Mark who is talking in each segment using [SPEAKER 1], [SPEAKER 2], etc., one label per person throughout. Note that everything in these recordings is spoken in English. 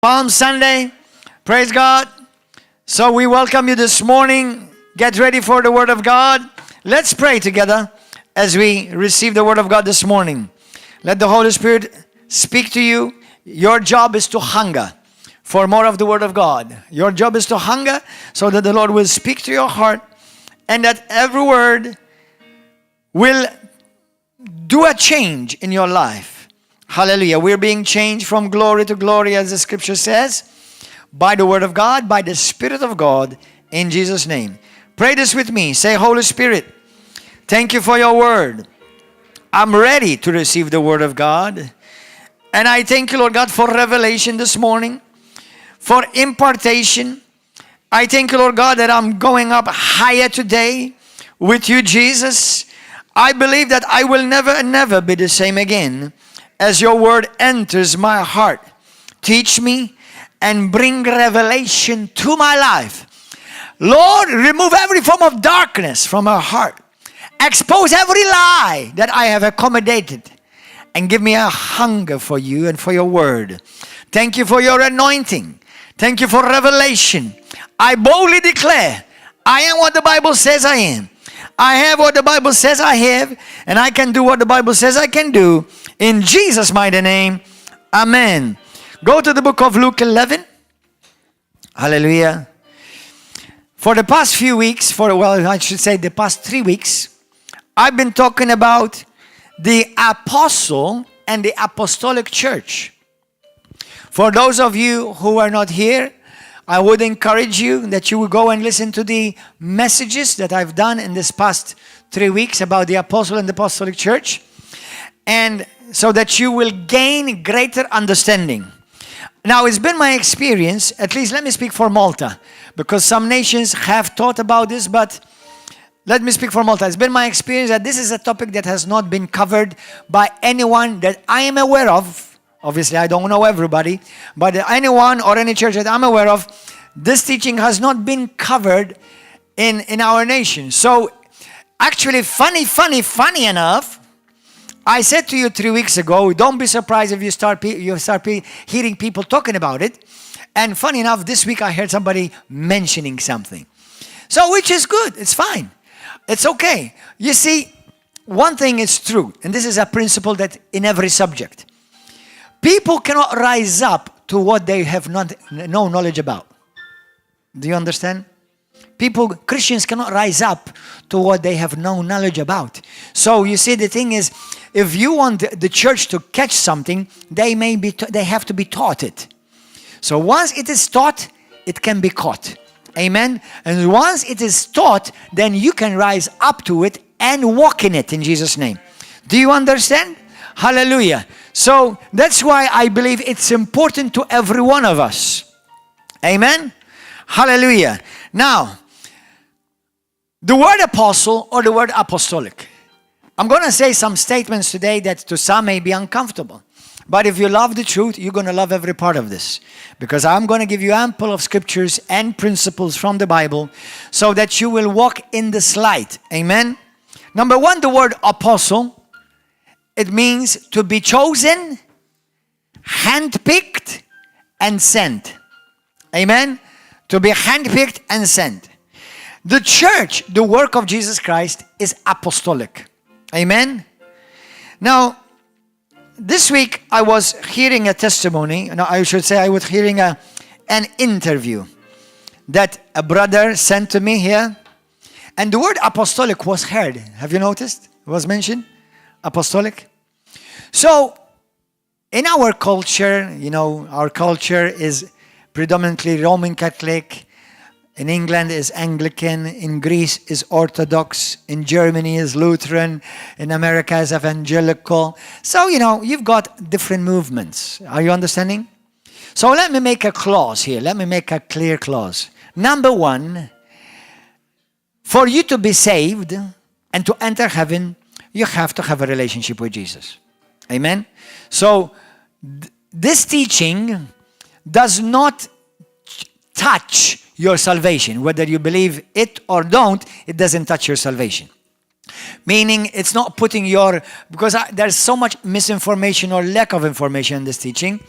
[SPEAKER 1] Palm Sunday. Praise God. So we welcome you this morning. Get ready for the Word of God. Let's pray together as we receive the Word of God this morning. Let the Holy Spirit speak to you. Your job is to hunger for more of the Word of God. Your job is to hunger so that the Lord will speak to your heart and that every word will do a change in your life. Hallelujah. We're being changed from glory to glory, as the scripture says, by the Word of God, by the Spirit of God, in Jesus' name. Pray this with me. Say, Holy Spirit, thank you for your word. I'm ready to receive the Word of God. And I thank you, Lord God, for revelation this morning, for impartation. I thank you, Lord God, that I'm going up higher today with you, Jesus. I believe that I will never be the same again as your word enters my heart. Teach me and bring revelation to my life. Lord, remove every form of darkness from our heart. Expose every lie that I have accommodated. And give me a hunger for you and for your word. Thank you for your anointing. Thank you for revelation. I boldly declare, I am what the Bible says I am. I have what the Bible says I have, and I can do what the Bible says I can do. In Jesus' mighty name, amen. Go to the book of Luke 11. Hallelujah. For the past few weeks, the past 3 weeks, I've been talking about the apostle and the apostolic church. For those of you who are not here, I would encourage you that you will go and listen to the messages that I've done in this past 3 weeks about the apostle and the apostolic church, and so that you will gain greater understanding. Now, it's been my experience, at least let me speak for Malta, because some nations have thought about this, but let me speak for Malta. It's been my experience that this is a topic that has not been covered by anyone that I am aware of. Obviously, I don't know everybody, but anyone or any church that I'm aware of, this teaching has not been covered in our nation. So, actually, funny enough, I said to you 3 weeks ago, don't be surprised if you start hearing people talking about it. And funny enough, this week I heard somebody mentioning something. So, which is good. It's fine. It's okay. You see, one thing is true, and this is a principle that in every subject. People cannot rise up to what they have no knowledge about. Do you understand? Christians cannot rise up to what they have no knowledge about. So you see, the thing is, if you want the church to catch something, they have to be taught it. So once it is taught, it can be caught. Amen? And once it is taught, then you can rise up to it and walk in it in Jesus' name. Do you understand? Hallelujah. So that's why I believe it's important to every one of us. Amen? Hallelujah. Now, the word apostle or the word apostolic. I'm going to say some statements today that to some may be uncomfortable. But if you love the truth, you're going to love every part of this. Because I'm going to give you ample of scriptures and principles from the Bible so that you will walk in this light. Amen? Number one, the word apostle. It means to be chosen, handpicked, and sent. Amen? To be handpicked and sent. The church, the work of Jesus Christ, is apostolic. Amen? Now, this week I was hearing a testimony. No, I should say I was hearing an interview that a brother sent to me here. And the word apostolic was heard. Have you noticed? It was mentioned. Apostolic. So, in our culture, our culture is predominantly Roman Catholic. In England is Anglican. In Greece is Orthodox. In Germany is Lutheran. In America is Evangelical. So, you've got different movements. Are you understanding? So, let me make a clause here. Let me make a clear clause. Number one, for you to be saved and to enter heaven, you have to have a relationship with Jesus. Amen? So, this teaching does not touch your salvation. Whether you believe it or don't, it doesn't touch your salvation. Meaning it's not putting because there's so much misinformation or lack of information in this teaching.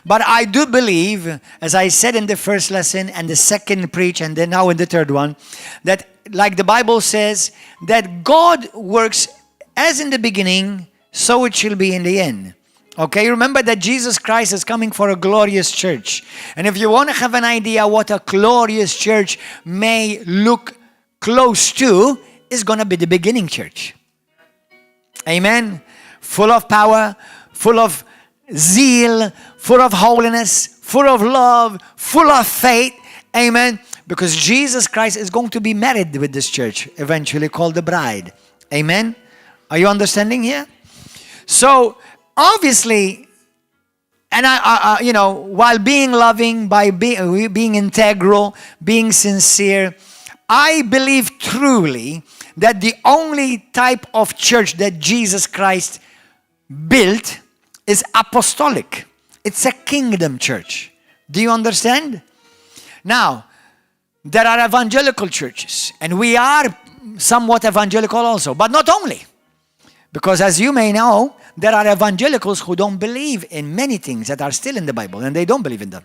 [SPEAKER 1] But I do believe, as I said in the first lesson and the second preach and then now in the third one, that like the Bible says, that God works as in the beginning, so it shall be in the end. Okay, remember that Jesus Christ is coming for a glorious church. And if you want to have an idea what a glorious church may look close to, is going to be the beginning church. Amen. Full of power, full of zeal, full of holiness, full of love, full of faith. Amen. Because Jesus Christ is going to be married with this church, eventually called the bride. Amen. Are you understanding here? So, obviously, and while being loving, by being integral, being sincere, I believe truly that the only type of church that Jesus Christ built is apostolic. It's a kingdom church. Do you understand? Now, there are evangelical churches, and we are somewhat evangelical also, but not only. Because as you may know, there are evangelicals who don't believe in many things that are still in the Bible, and they don't believe in them.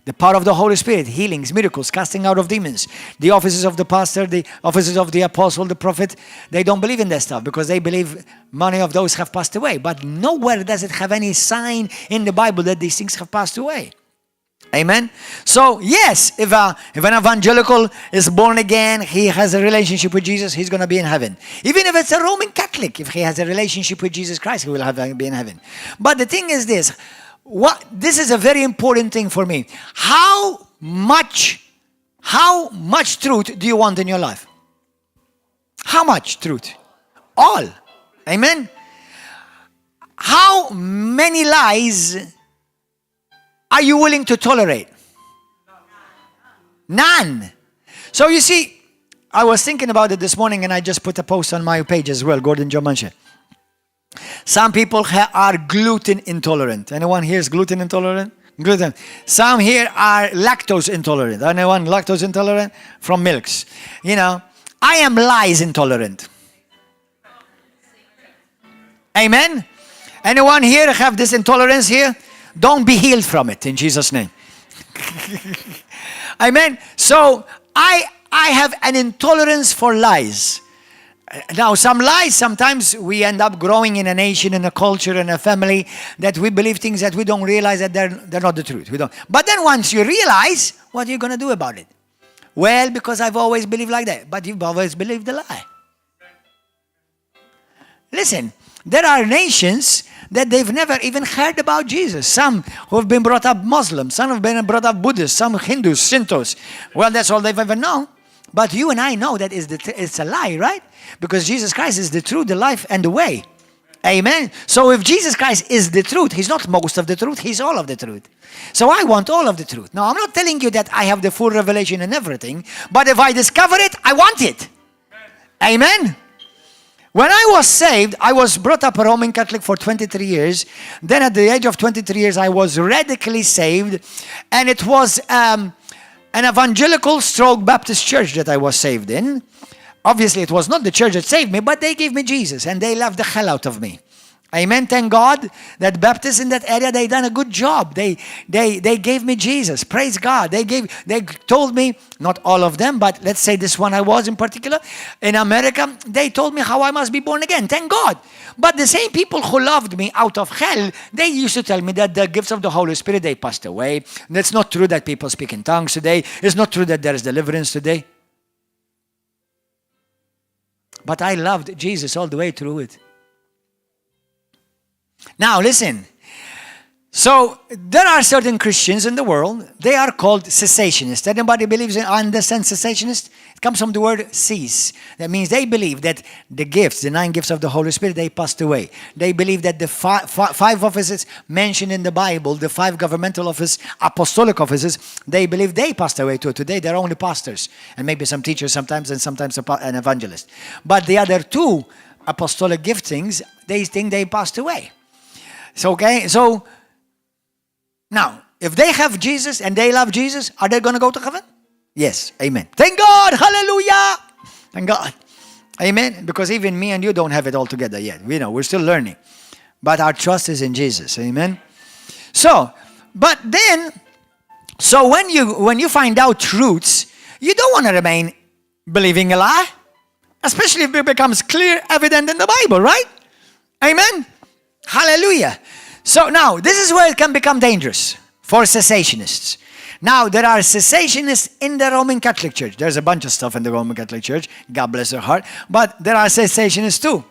[SPEAKER 1] The power of the Holy Spirit, healings, miracles, casting out of demons, the offices of the pastor, the offices of the apostle, the prophet, they don't believe in that stuff because they believe many of those have passed away. But nowhere does it have any sign in the Bible that these things have passed away. Amen? So, yes, if an evangelical is born again, he has a relationship with Jesus, he's going to be in heaven. Even if it's a Roman Catholic, if he has a relationship with Jesus Christ, he will be in heaven. But the thing is this, this is a very important thing for me. How much truth do you want in your life? How much truth? All. Amen? How many lies are you willing to tolerate? None. So you see, I was thinking about it this morning and I just put a post on my page as well, Gordon John Manchè. Some people are gluten intolerant. Anyone here is gluten intolerant? Gluten. Some here are lactose intolerant. Anyone lactose intolerant? From milks. You know, I am lies intolerant. Amen? Anyone here have this intolerance here? Don't be healed from it in Jesus' name. Amen? So, I have an intolerance for lies. Now, some lies, sometimes we end up growing in a nation, in a culture, in a family, that we believe things that we don't realize that they're not the truth. We don't. But then once you realize, what are you going to do about it? Well, because I've always believed like that. But you've always believed the lie. Listen, there are nations that they've never even heard about Jesus. Some who have been brought up Muslims, some have been brought up Buddhists, some Hindus, Shintos. Well, that's all they've ever known. But you and I know that it's a lie, right? Because Jesus Christ is the truth, the life, and the way. Amen? So if Jesus Christ is the truth, he's not most of the truth, he's all of the truth. So I want all of the truth. Now, I'm not telling you that I have the full revelation and everything, but if I discover it, I want it. Amen? When I was saved, I was brought up a Roman Catholic for 23 years. Then at the age of 23 years, I was radically saved. And it was an evangelical stroke Baptist church that I was saved in. Obviously, it was not the church that saved me, but they gave me Jesus and they loved the hell out of me. Amen. Thank God that Baptists in that area, they done a good job. They gave me Jesus. Praise God. They told me, not all of them, but let's say this one I was in particular, in America, they told me how I must be born again. Thank God. But the same people who loved me out of hell, they used to tell me that the gifts of the Holy Spirit, they passed away. And it's not true that people speak in tongues today. It's not true that there is deliverance today. But I loved Jesus all the way through it. Now, listen. So, there are certain Christians in the world, they are called cessationists. Anybody believes in, understands cessationist? It comes from the word cease. That means they believe that the gifts, the 9 gifts of the Holy Spirit, they passed away. They believe that the 5 offices mentioned in the Bible, the 5 governmental offices, apostolic offices, they believe they passed away too. Today, they're only pastors. And maybe some teachers sometimes, and sometimes an evangelist. But the other 2 apostolic giftings, they think they passed away. So, okay, so now, if they have Jesus and they love Jesus, are they going to go to heaven? Yes, amen. Thank God, hallelujah. Thank God. Amen? Because even me and you don't have it all together yet. We know, we're still learning. But our trust is in Jesus. Amen? So, but then, so when you find out truths, you don't want to remain believing a lie. Especially if it becomes clear, evident in the Bible, right? Amen? Hallelujah. So now, this is where it can become dangerous for cessationists. Now, there are cessationists in the Roman Catholic Church. There's a bunch of stuff in the Roman Catholic Church. God bless their heart. But there are cessationists too.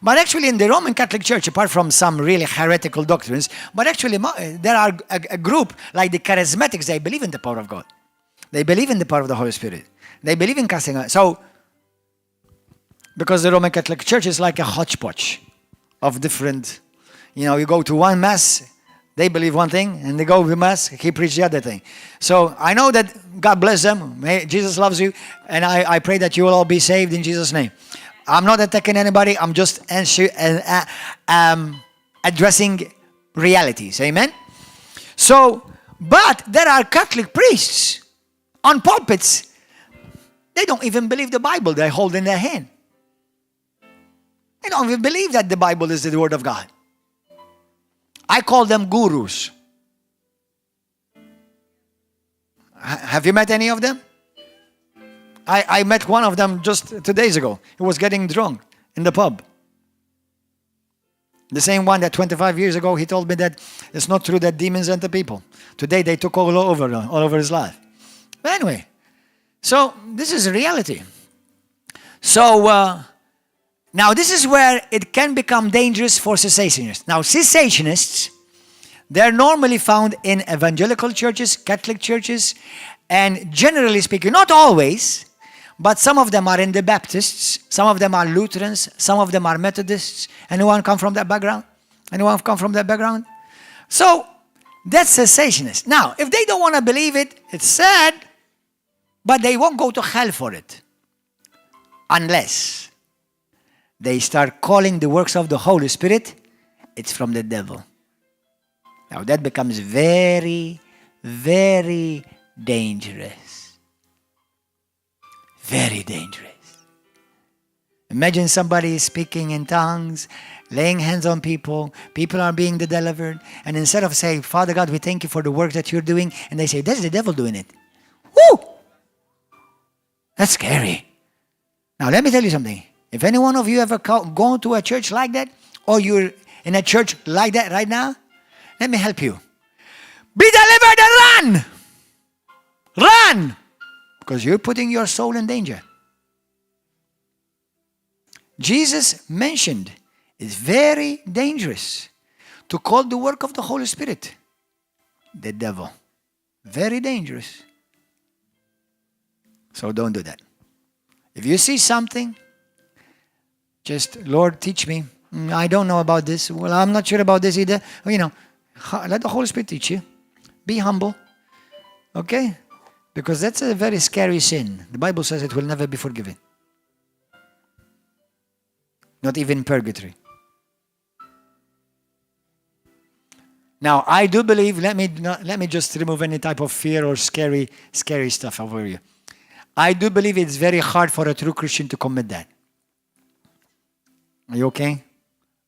[SPEAKER 1] But actually in the Roman Catholic Church, apart from some really heretical doctrines, but actually there are a group like the Charismatics. They believe in the power of God. They believe in the power of the Holy Spirit. They believe in casting out. So, because the Roman Catholic Church is like a hodgepodge of different, you go to one mass, they believe one thing, and they go to mass, he preaches the other thing. So I know that God bless them. Jesus loves you, and I pray that you will all be saved in Jesus' name. I'm not attacking anybody. I'm just addressing realities. Amen? So, but there are Catholic priests on pulpits. They don't even believe the Bible they hold in their hand. They don't even believe that the Bible is the Word of God. I call them gurus. Have you met any of them? I met one of them just 2 days ago. He was getting drunk in the pub. The same one that 25 years ago he told me that it's not true that demons enter people. Today they took all over his life. But anyway, so this is a reality. So now this is where it can become dangerous for cessationists. Now cessationists, they're normally found in evangelical churches, Catholic churches, and generally speaking, not always, but some of them are in the Baptists, some of them are Lutherans, some of them are Methodists. Anyone come from that background? Anyone come from that background? So that's cessationist. Now, if they don't want to believe it, it's sad, but they won't go to hell for it. Unless they start calling the works of the Holy Spirit, it's from the devil. Now that becomes very, very dangerous. Very dangerous. Imagine somebody speaking in tongues, laying hands on people, people are being delivered, and instead of saying, Father God, we thank you for the work that you're doing, and they say, that's the devil doing it. Woo! That's scary. Now let me tell you something. If any one of you ever gone to a church like that, or you're in a church like that right now, let me help you. Be delivered and run! Run! Because you're putting your soul in danger. Jesus mentioned it's very dangerous to call the work of the Holy Spirit the devil. Very dangerous. So don't do that. If you see something, just, Lord, teach me. I don't know about this. Well, I'm not sure about this either. Let the Holy Spirit teach you. Be humble. Okay? Because that's a very scary sin. The Bible says it will never be forgiven. Not even purgatory. Now, I do believe, let me just remove any type of fear or scary stuff over you. I do believe it's very hard for a true Christian to commit that. Are you okay?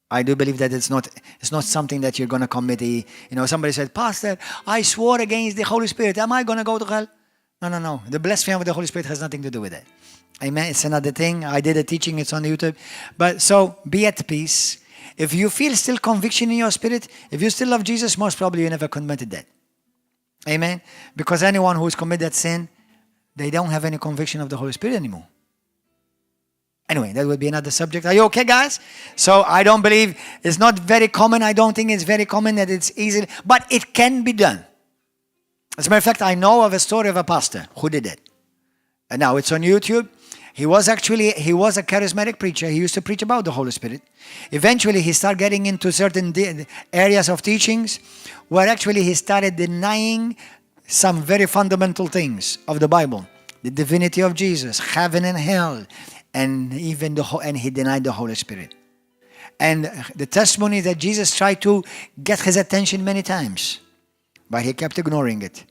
[SPEAKER 1] I do believe that it's not something that you're going to commit. Somebody said, Pastor, I swore against the Holy Spirit. Am I going to go to hell? No. The blasphemy of the Holy Spirit has nothing to do with it. Amen. It's another thing. I did a teaching. It's on YouTube. But so be at peace. If you feel still conviction in your spirit, if you still love Jesus, most probably you never committed that. Amen. Because anyone who's committed that sin, they don't have any conviction of the Holy Spirit anymore. Anyway, that would be another subject. Are you okay, guys? So I don't believe, it's not very common. I don't think it's very common that it's easy, but it can be done. As a matter of fact, I know of a story of a pastor who did it. And now it's on YouTube. He was a charismatic preacher. He used to preach about the Holy Spirit. Eventually, he started getting into certain areas of teachings where actually he started denying some very fundamental things of the Bible. The divinity of Jesus, heaven and hell, and even and he denied the Holy Spirit. And the testimony that Jesus tried to get his attention many times, but he kept ignoring it.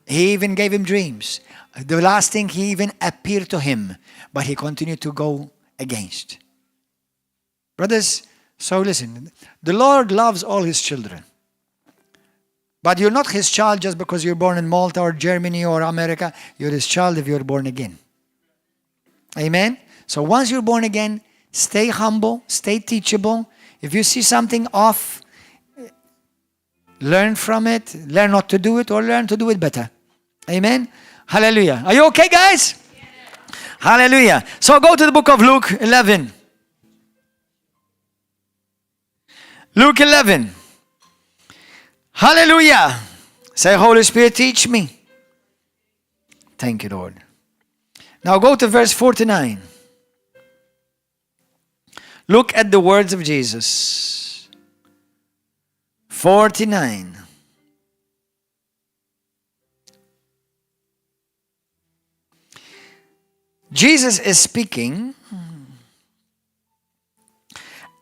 [SPEAKER 1] He even gave him dreams. The last thing, he even appeared to him, but he continued to go against. Brothers, so listen, the Lord loves all his children. But you're not his child just because you're born in Malta or Germany or America. You're his child if you're born again. Amen? So once you're born again, stay humble, stay teachable. If you see something off, learn from it, learn not to do it, or learn to do it better. Amen? Hallelujah. Are you okay, guys? Yeah. Hallelujah. So go to the book of Luke 11. Luke 11. Hallelujah. Say, Holy Spirit, teach me. Thank you, Lord. Now go to verse 49. Look at the words of Jesus. 49. Jesus is speaking,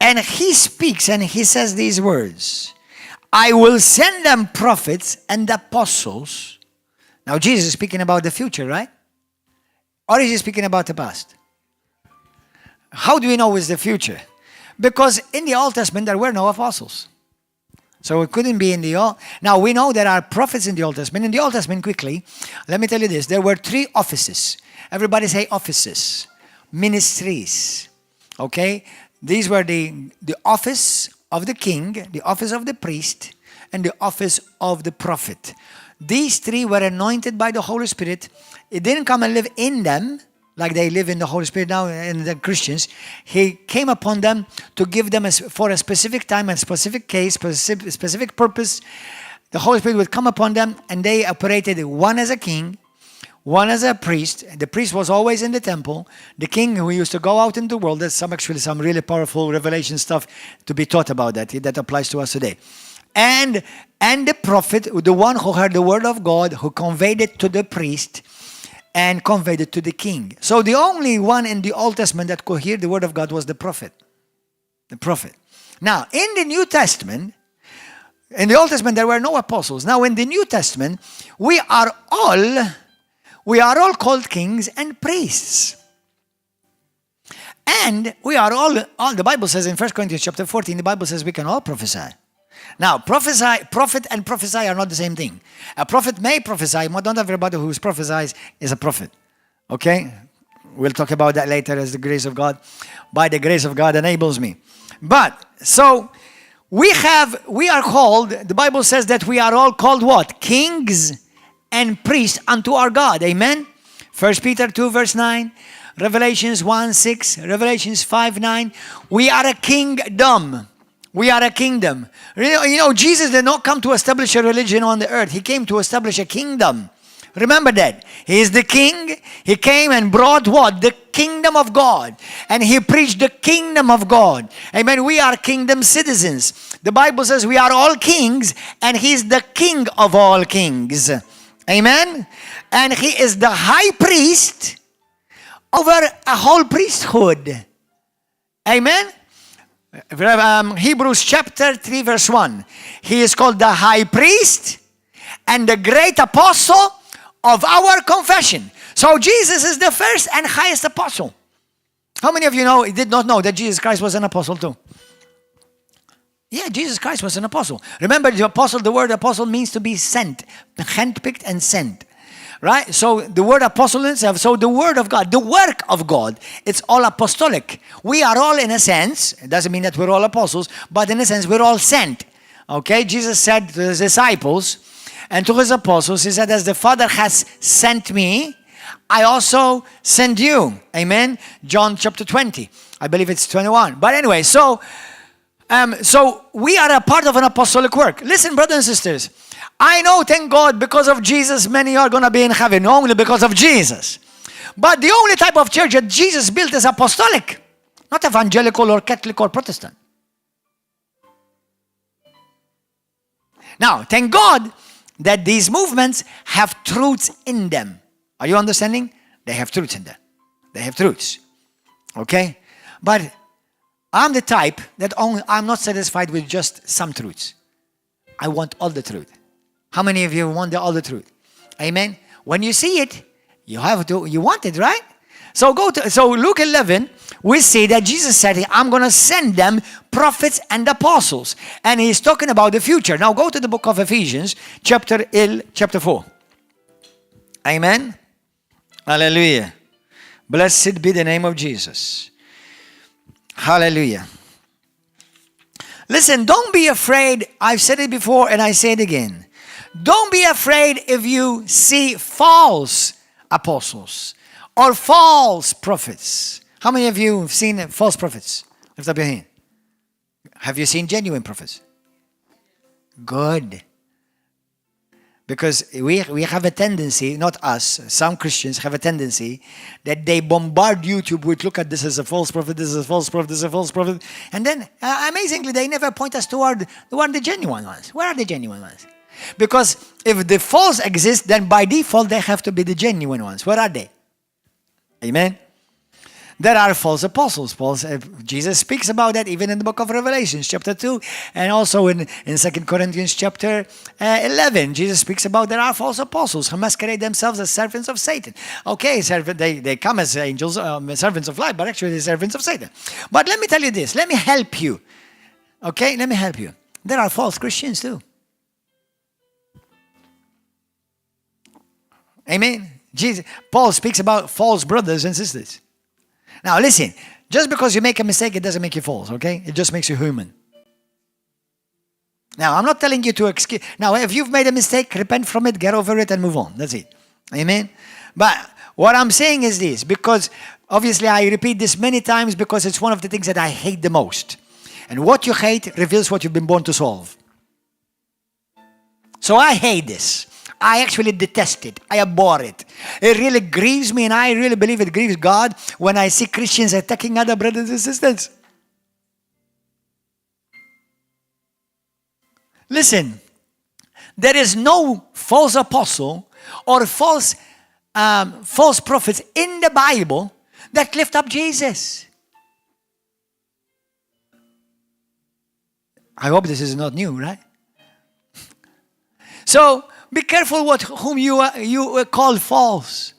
[SPEAKER 1] and he speaks and he says these words. I will send them prophets and apostles. Now Jesus is speaking about the future, right? Or is he speaking about the past? How do we know it's the future? Because in the Old Testament there were no apostles. So it couldn't be in the Old. Now we know there are prophets in the Old Testament. In the Old Testament, quickly, let me tell you this. There were 3 offices. Everybody say offices. Ministries. Okay? These were the office of the king, the office of the priest, and the office of the prophet. These 3 were anointed by the Holy Spirit. It didn't come and live in them, like they live in the Holy Spirit now in the Christians. He came upon them to give them for a specific time, a specific case, specific purpose. The Holy Spirit would come upon them, and they operated one as a king, one as a priest. The priest was always in the temple. The king who used to go out in the world. There's some really powerful revelation stuff to be taught about that applies to us today. And the prophet, the one who heard the word of God, who conveyed it to the priest and conveyed it to the king. So the only one in the Old Testament that could hear the word of God was the prophet. The prophet. Now, in the New Testament, in the Old Testament there were no apostles. Now in the New Testament, we are all called kings and priests. And we are all, the Bible says in 1 Corinthians chapter 14, the Bible says we can all prophesy. Now, prophet and prophesy are not the same thing. A prophet may prophesy, but not everybody who prophesies is a prophet. Okay? We'll talk about that later as the grace of God. By the grace of God enables me. But, so, we are called, the Bible says that we are all called what? Kings and priests unto our God. Amen? 1 Peter 2 verse 9. Revelations 1 6. Revelations 5 9. We are a kingdom. We are a kingdom. You know, Jesus did not come to establish a religion on the earth. He came to establish a kingdom. Remember that. He is the king. He came and brought what? The kingdom of God. And he preached the kingdom of God. Amen. We are kingdom citizens. The Bible says we are all kings, and he's the king of all kings. Amen. And he is the high priest over a whole priesthood. Amen. Hebrews chapter 3 verse 1. He is called the high priest and the great apostle of our confession. So Jesus is the first and highest apostle. How many of you did not know that Jesus Christ was an apostle too? Yeah, Jesus Christ was an apostle. Remember, the word apostle means to be sent, handpicked and sent. Right? So the word apostle itself, so the word of God, the work of God, it's all apostolic. We are all, in a sense, it doesn't mean that we're all apostles, but in a sense, we're all sent. Okay? Jesus said to his disciples and to his apostles, he said, as the Father has sent me, I also send you. Amen? John chapter 20. I believe it's 21. But anyway, so we are a part of an apostolic work. Listen, brothers and sisters. I know, thank God, because of Jesus, many are going to be in heaven, only because of Jesus. But the only type of church that Jesus built is apostolic, not evangelical or Catholic or Protestant. Now, thank God that these movements have truths in them. Are you understanding? They have truths in them. They have truths. Okay? But I'm the type that I'm not satisfied with just some truths. I want all the truth. How many of you want all the truth? Amen. When you see it, you want it, right? So Luke 11, we see that Jesus said, I'm going to send them prophets and apostles. And he's talking about the future. Now go to the book of Ephesians, chapter 4. Amen. Hallelujah. Blessed be the name of Jesus. Hallelujah. Listen, don't be afraid. I've said it before and I say it again. Don't be afraid if you see false apostles or false prophets. How many of you have seen false prophets? Lift up your hand. Have you seen genuine prophets? Good. Because we have a tendency, not us, some Christians have a tendency that they bombard YouTube with, look at this as a false prophet, this is a false prophet, this is a false prophet. And then, amazingly, they never point us toward the genuine ones. Where are the genuine ones? Because if the false exist, then by default, they have to be the genuine ones. Where are they? Amen? There are false apostles. Jesus speaks about that even in the book of Revelation, chapter 2, and also in 2 Corinthians chapter 11. Jesus speaks about there are false apostles who masquerade themselves as servants of Satan. Okay, they come as angels, servants of light, but actually they're servants of Satan. But let me tell you this. Let me help you. Okay, let me help you. There are false Christians too. Amen. Paul speaks about false brothers and sisters. Now listen, just because you make a mistake, it doesn't make you false, okay? It just makes you human. Now, I'm not telling you to excuse. Now, if you've made a mistake, repent from it, get over it, and move on. That's it. Amen? But what I'm saying is this, because obviously I repeat this many times because it's one of the things that I hate the most. And what you hate reveals what you've been born to solve. So I hate this. I actually detest it. I abhor it. It really grieves me, and I really believe it grieves God when I see Christians attacking other brothers and sisters. Listen, there is no false apostle or false prophets in the Bible that lift up Jesus. I hope this is not new, right? So, be careful whom you call false.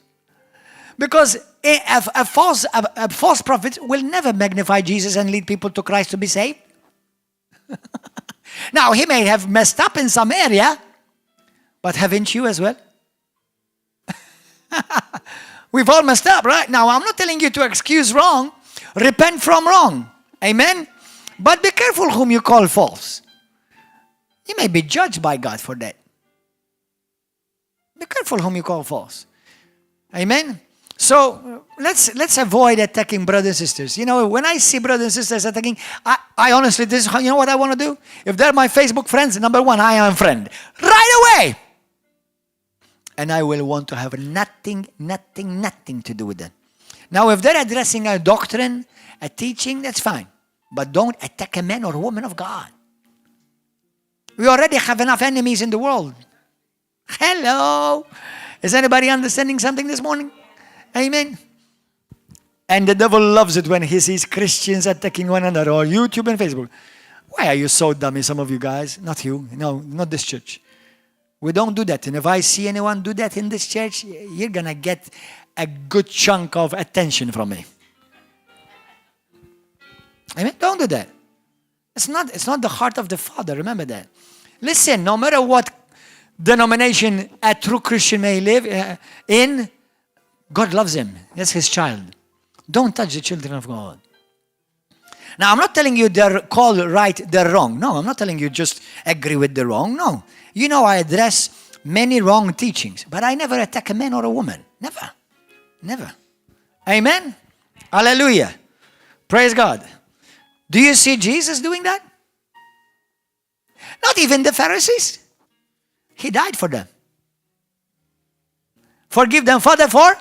[SPEAKER 1] Because a false prophet will never magnify Jesus and lead people to Christ to be saved. Now, he may have messed up in some area, but haven't you as well? We've all messed up, right? Now, I'm not telling you to excuse wrong. Repent from wrong. Amen? But be careful whom you call false. You may be judged by God for that. Be careful whom you call false. Amen? So, let's avoid attacking brothers and sisters. You know, when I see brothers and sisters attacking, I honestly, you know what I want to do? If they're my Facebook friends, number one, I am a friend. Right away! And I will want to have nothing to do with them. Now, if they're addressing a doctrine, a teaching, that's fine. But don't attack a man or a woman of God. We already have enough enemies in the world. Hello. Is anybody understanding something this morning? Amen. And the devil loves it when he sees Christians attacking one another on YouTube and Facebook. Why are you so dummy, some of you guys? Not you. No, not this church. We don't do that. And if I see anyone do that in this church, you're going to get a good chunk of attention from me. Amen. Don't do that. It's not the heart of the Father. Remember that. Listen, no matter what denomination a true Christian may live in, God loves him. That's his child. Don't touch the children of God. Now, I'm not telling you they're called right, they're wrong. No, I'm not telling you just agree with the wrong. No. You know, I address many wrong teachings, but I never attack a man or a woman. Never. Never. Amen? Hallelujah. Praise God. Do you see Jesus doing that? Not even the Pharisees. He died for them. Forgive them, Father, for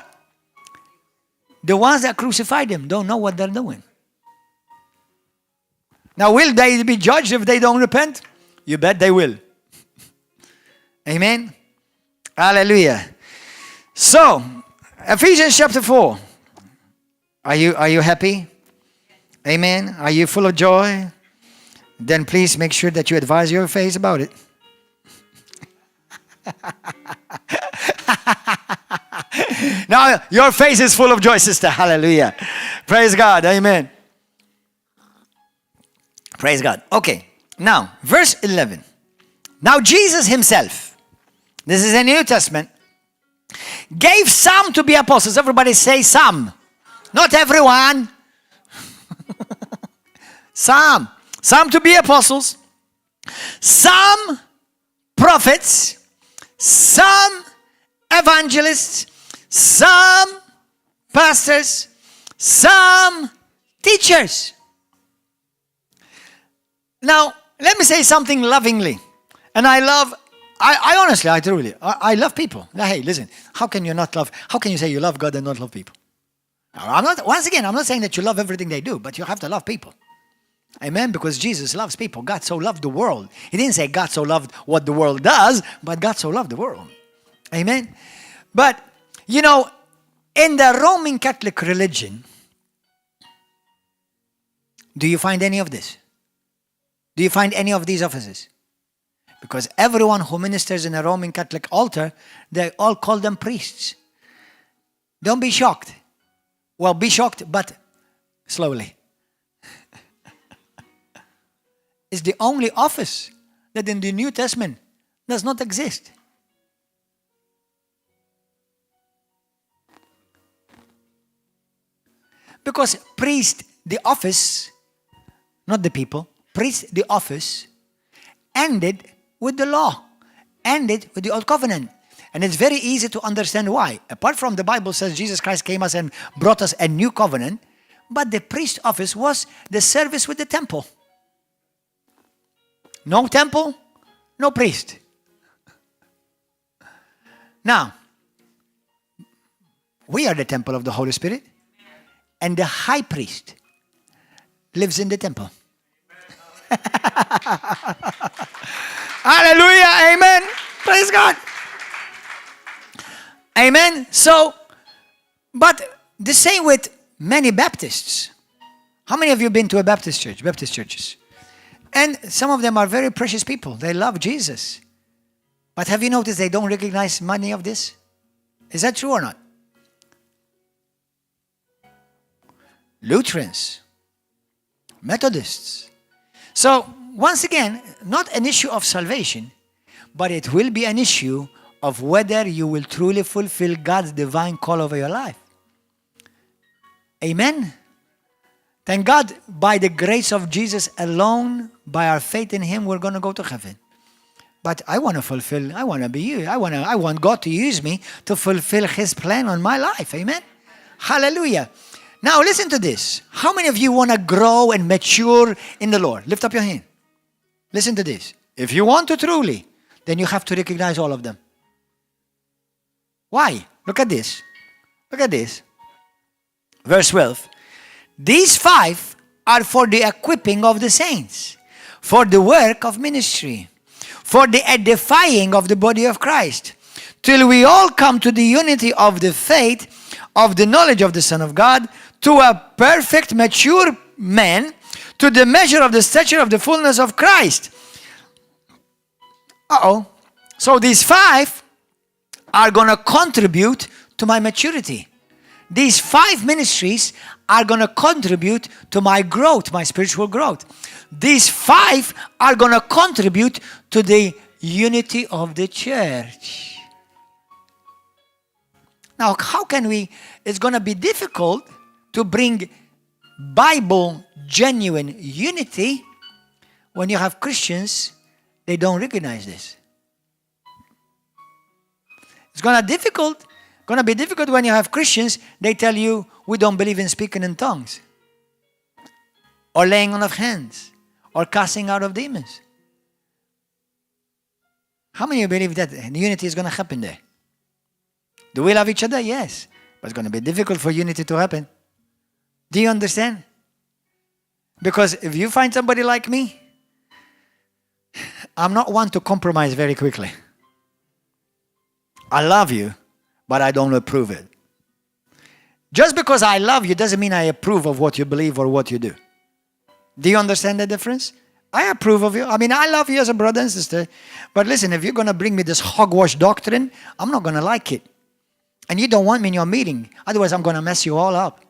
[SPEAKER 1] the ones that crucified him don't know what they're doing. Now, will they be judged if they don't repent? You bet they will. Amen? Hallelujah. So, Ephesians chapter 4. Are you happy? Amen? Are you full of joy? Then please make sure that you advise your face about it. Now, your face is full of joy, sister. Hallelujah. Praise God. Amen. Praise God. Okay. Now, verse 11. Now Jesus himself, this is a New Testament, gave some to be apostles. Everybody say some. Not everyone. Some. Some to be apostles. Some prophets. Some evangelists. Some pastors. Some teachers. Now, let me say something lovingly. And I honestly, I truly, I love people. Now, hey, listen, how can you say you love God and not love people? I'm not saying that you love everything they do, but you have to love people. Amen? Because Jesus loves people. God so loved the world. He didn't say God so loved what the world does, but God so loved the world. Amen? But, you know, in the Roman Catholic religion, do you find any of this? Do you find any of these offices? Because everyone who ministers in a Roman Catholic altar, they all call them priests. Don't be shocked. Well, be shocked, but slowly. It's the only office that in the New Testament does not exist. Because priest, the office, not the people, priest, the office, ended with the law, ended with the old covenant. And it's very easy to understand why. Apart from the Bible says Jesus Christ came us and brought us a new covenant, but the priest office was the service with the temple. No temple, no priest. Now, we are the temple of the Holy Spirit, and the high priest lives in the temple. Hallelujah, amen. Praise God. Amen. So, but the same with many Baptists. How many of you have been to a Baptist church, Baptist churches? And some of them are very precious people. They love Jesus. But have you noticed they don't recognize many of this? Is that true or not? Lutherans, Methodists. So, once again, not an issue of salvation, but it will be an issue of whether you will truly fulfill God's divine call over your life. Amen? Thank God, by the grace of Jesus alone, by our faith in Him, we're going to go to heaven. But I want to be you. I want God to use me to fulfill His plan on my life. Amen? Hallelujah. Now listen to this. How many of you want to grow and mature in the Lord? Lift up your hand. Listen to this. If you want to truly, then you have to recognize all of them. Why? Look at this. Look at this. Verse 12. These 5 are for the equipping of the saints, for the work of ministry, for the edifying of the body of Christ, till we all come to the unity of the faith, of the knowledge of the Son of God, to a perfect, mature man, to the measure of the stature of the fullness of Christ. So these 5 are going to contribute to my maturity. These 5 ministries are going to contribute to my growth, my spiritual growth. These 5 are going to contribute to the unity of the church. Now, how can we? It's going to be difficult to bring Bible genuine unity when you have Christians, they don't recognize this. It's going to be difficult when you have Christians, they tell you, we don't believe in speaking in tongues, or laying on of hands, or casting out of demons. How many of you believe that unity is going to happen there? Do we love each other? Yes. But it's going to be difficult for unity to happen. Do you understand? Because if you find somebody like me, I'm not one to compromise very quickly. I love you, but I don't approve it. Just because I love you doesn't mean I approve of what you believe or what you do. Do you understand the difference? I approve of you. I mean, I love you as a brother and sister. But listen, if you're going to bring me this hogwash doctrine, I'm not going to like it. And you don't want me in your meeting. Otherwise, I'm going to mess you all up.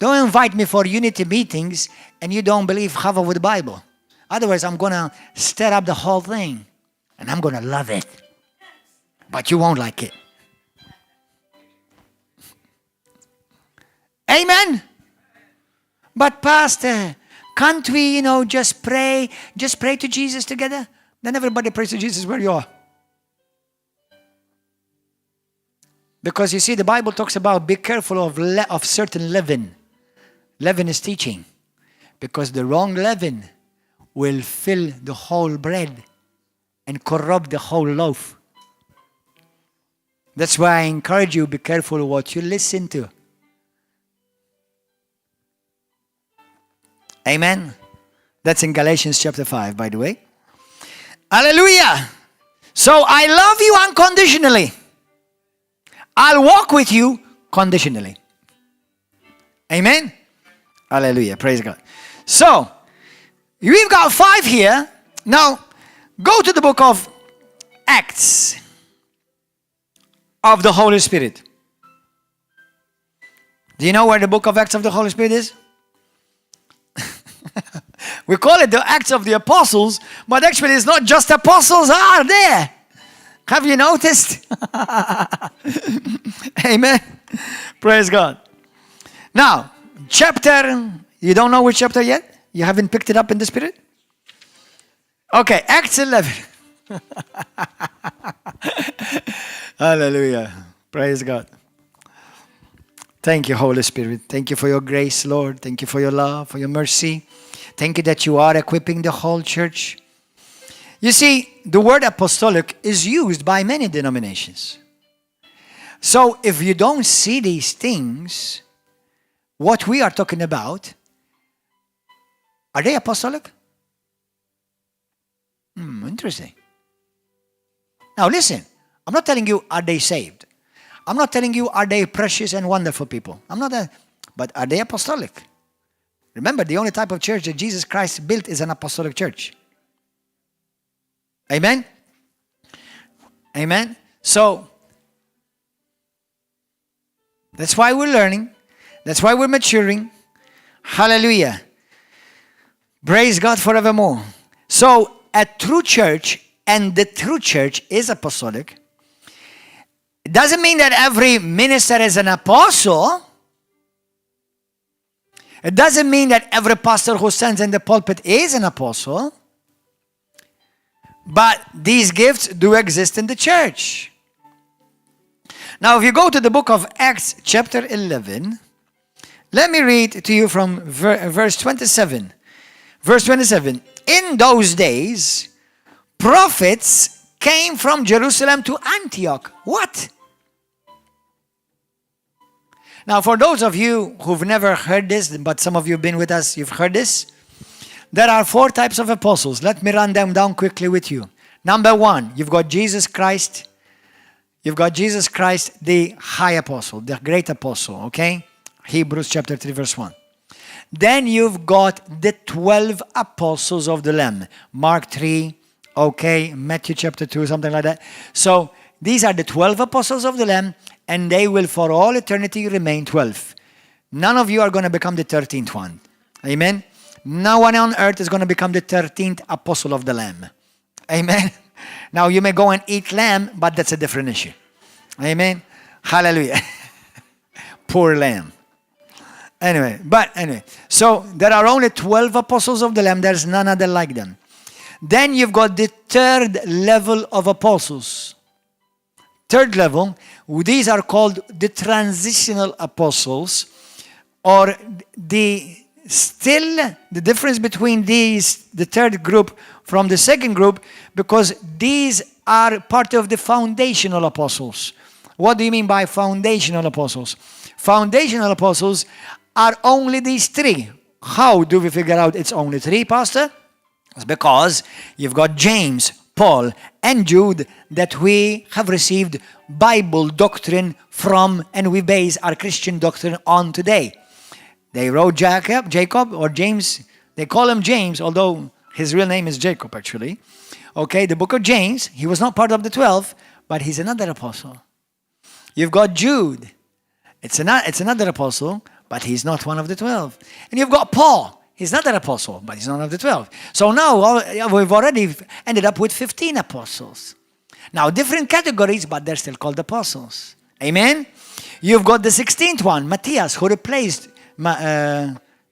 [SPEAKER 1] Don't invite me for unity meetings and you don't believe half of the Bible. Otherwise, I'm going to stir up the whole thing and I'm going to love it. But you won't like it. Amen? But Pastor, can't we, just pray to Jesus together? Then everybody prays to Jesus where you are. Because you see, the Bible talks about be careful of certain leaven. Leaven is teaching. Because the wrong leaven will fill the whole bread and corrupt the whole loaf. That's why I encourage you, be careful what you listen to. Amen. That's in Galatians chapter 5, by the way. Hallelujah. So I love you unconditionally. I'll walk with you conditionally. Amen. Hallelujah. Praise God. So, we've got 5 here. Now, go to the book of Acts of the Holy Spirit. Do you know where the book of Acts of the Holy Spirit is? We call it the Acts of the Apostles, but actually it's not just apostles are there. Have you noticed? Amen. Praise God. Now, chapter, you don't know which chapter yet? You haven't picked it up in the Spirit? Okay, Acts 11. Hallelujah. Praise God. Thank you, Holy Spirit. Thank you for your grace, Lord. Thank you for your love, for your mercy. Thank you that you are equipping the whole church. You see, the word apostolic is used by many denominations. So if you don't see these things, what we are talking about, are they apostolic? Interesting. Now listen, I'm not telling you, are they saved? I'm not telling you, are they precious and wonderful people? I'm not that. But are they apostolic? Remember, the only type of church that Jesus Christ built is an apostolic church. Amen? Amen? So, that's why we're learning. That's why we're maturing. Hallelujah. Praise God forevermore. So, a true church, and the true church is apostolic. It doesn't mean that every minister is an apostle. It doesn't mean that every pastor who stands in the pulpit is an apostle. But these gifts do exist in the church. Now, if you go to the book of Acts chapter 11, let me read to you from verse 27. Verse 27. In those days, prophets came from Jerusalem to Antioch. What? Now, for those of you who've never heard this, but some of you have been with us, you've heard this. There are 4 types of apostles. Let me run them down quickly with you. Number 1, you've got Jesus Christ. You've got Jesus Christ, the high apostle, the great apostle, okay? Hebrews chapter 3, verse 1. Then you've got the 12 apostles of the Lamb. Mark 3, okay, Matthew chapter 2, something like that. So these are the 12 apostles of the Lamb, and they will for all eternity remain 12. None of you are going to become the 13th one. Amen? No one on earth is going to become the 13th apostle of the Lamb. Amen? Now you may go and eat lamb, but that's a different issue. Amen? Hallelujah. Poor lamb. Anyway, so there are only 12 apostles of the Lamb. There's none other like them. Then you've got the 3rd level of apostles. 3rd level, these are called the transitional apostles, or the difference between these, the 3rd group from the 2nd group, because these are part of the foundational apostles. What do you mean by foundational apostles? Foundational apostles are only these 3. How do we figure out it's only 3, Pastor? It's because you've got James, Paul, and Jude that we have received Bible doctrine from, and we base our Christian doctrine on today. They wrote Jacob or James. They call him James, although his real name is Jacob actually. Okay, the book of James, he was not part of the 12, but he's another apostle. You've got Jude. It's another apostle, but he's not one of the 12. And you've got Paul. He's not an apostle, but he's not one of the 12. So now we've already ended up with 15 apostles. Now, different categories, but they're still called apostles. Amen? You've got the 16th one, Matthias, who replaced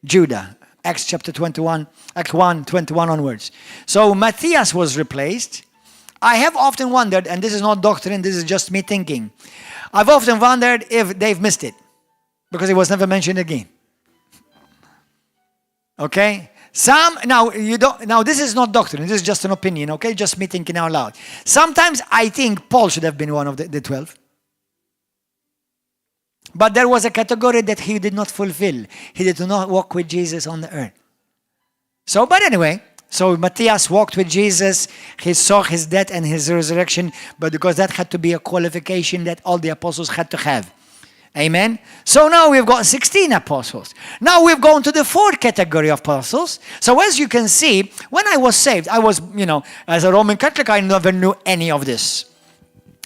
[SPEAKER 1] Judah. Acts chapter 21, Act 1, 21 onwards. So Matthias was replaced. I have often wondered, and this is not doctrine, this is just me thinking. I've often wondered if they've missed it, because it was never mentioned again. Okay? Now this is not doctrine, this is just an opinion, okay? Just me thinking out loud. Sometimes I think Paul should have been one of the 12. But there was a category that he did not fulfill. He did not walk with Jesus on the earth. But anyway, so Matthias walked with Jesus. He saw his death and his resurrection, but because that had to be a qualification that all the apostles had to have. Amen? So now we've got 16 apostles. Now we've gone to the fourth category of apostles. So as you can see, when I was saved, I was, as a Roman Catholic, I never knew any of this.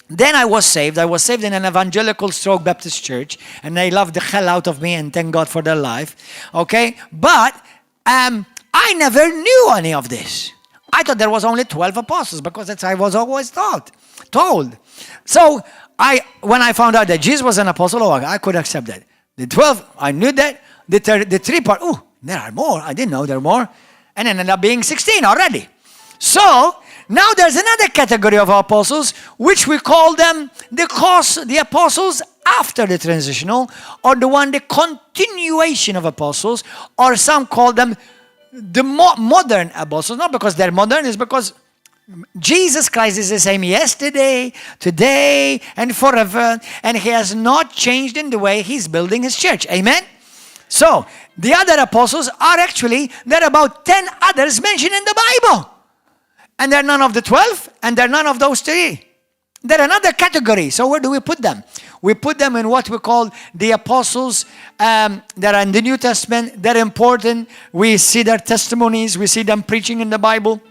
[SPEAKER 1] Then I was saved. I was saved in an evangelical stroke Baptist church, and they loved the hell out of me, and thank God for their life. Okay? But I never knew any of this. I thought there was only 12 apostles, because that's how I was always told. So when I found out that Jesus was an apostle, I could accept that. The 12, I knew that. The three part, there are more. I didn't know there were more. And then ended up being 16 already. So now there's another category of apostles, which we call them the apostles after the transitional, or the continuation of apostles, or some call them the modern apostles. Not because they're modern, it's because Jesus Christ is the same yesterday, today, and forever, and he has not changed in the way he's building his church. Amen? So, the other apostles are there are about 10 others mentioned in the Bible. And they're none of the 12, and they're none of those 3. They're another category. So where do we put them? We put them in what we call the apostles that are in the New Testament. They're important. We see their testimonies. We see them preaching in the Bible.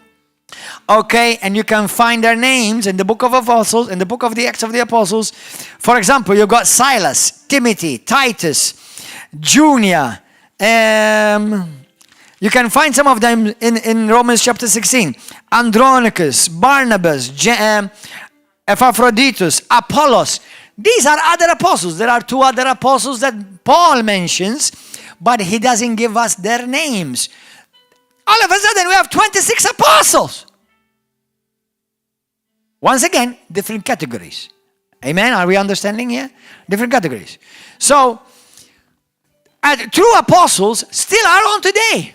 [SPEAKER 1] Okay, and you can find their names in the book of Apostles, in the book of the Acts of the Apostles. For example, you've got Silas, Timothy, Titus, Junia. You can find some of them in Romans chapter 16. Andronicus, Barnabas, Epaphroditus, Apollos. These are other apostles. There are 2 other apostles that Paul mentions, but he doesn't give us their names. All of a sudden, we have 26 apostles. Once again, different categories. Amen? Are we understanding here? Different categories. So, true apostles still are on today.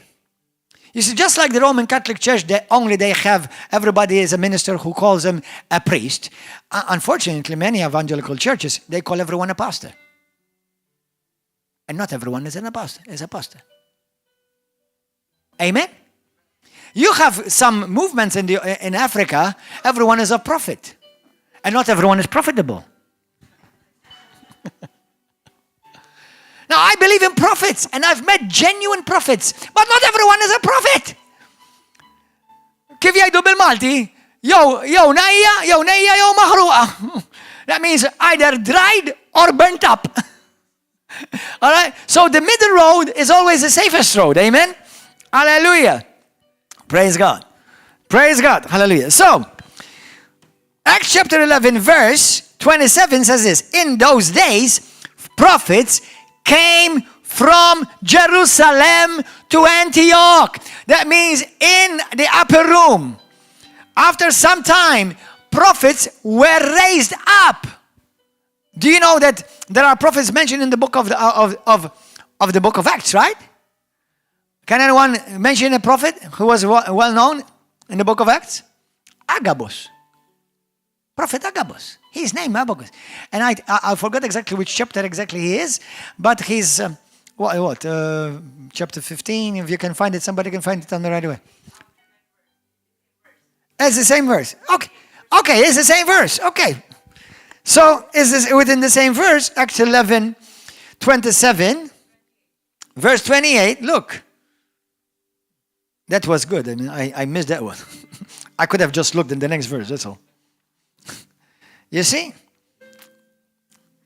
[SPEAKER 1] You see, just like the Roman Catholic Church, they have everybody is a minister who calls them a priest. Unfortunately, many evangelical churches, they call everyone a pastor. And not everyone is a pastor. Amen? You have some movements in Africa, everyone is a prophet. And not everyone is profitable. Now, I believe in prophets, and I've met genuine prophets, but not everyone is a prophet. Kif jgħidu bil-Malti? Jew nejja, jew maħruqa. That means either dried or burnt up. All right? So the middle road is always the safest road. Amen? Hallelujah. Praise God. Praise God. Hallelujah. So, Acts chapter 11, verse 27 says this. In those days, prophets came from Jerusalem to Antioch. That means in the upper room. After some time, prophets were raised up. Do you know that there are prophets mentioned in the book of the book of Acts, right? Can anyone mention a prophet who was well known in the book of Acts? Agabus. Prophet Agabus. His name, Agabus. And I forgot exactly which chapter exactly he is, but he's, chapter 15, if you can find it, somebody can find it on the right away. It's the same verse. Okay, it's the same verse. Okay. So, is this within the same verse? Acts 11, 27, verse 28, look. That was good. I mean, I missed that one. I could have just looked in the next verse, that's all. You see?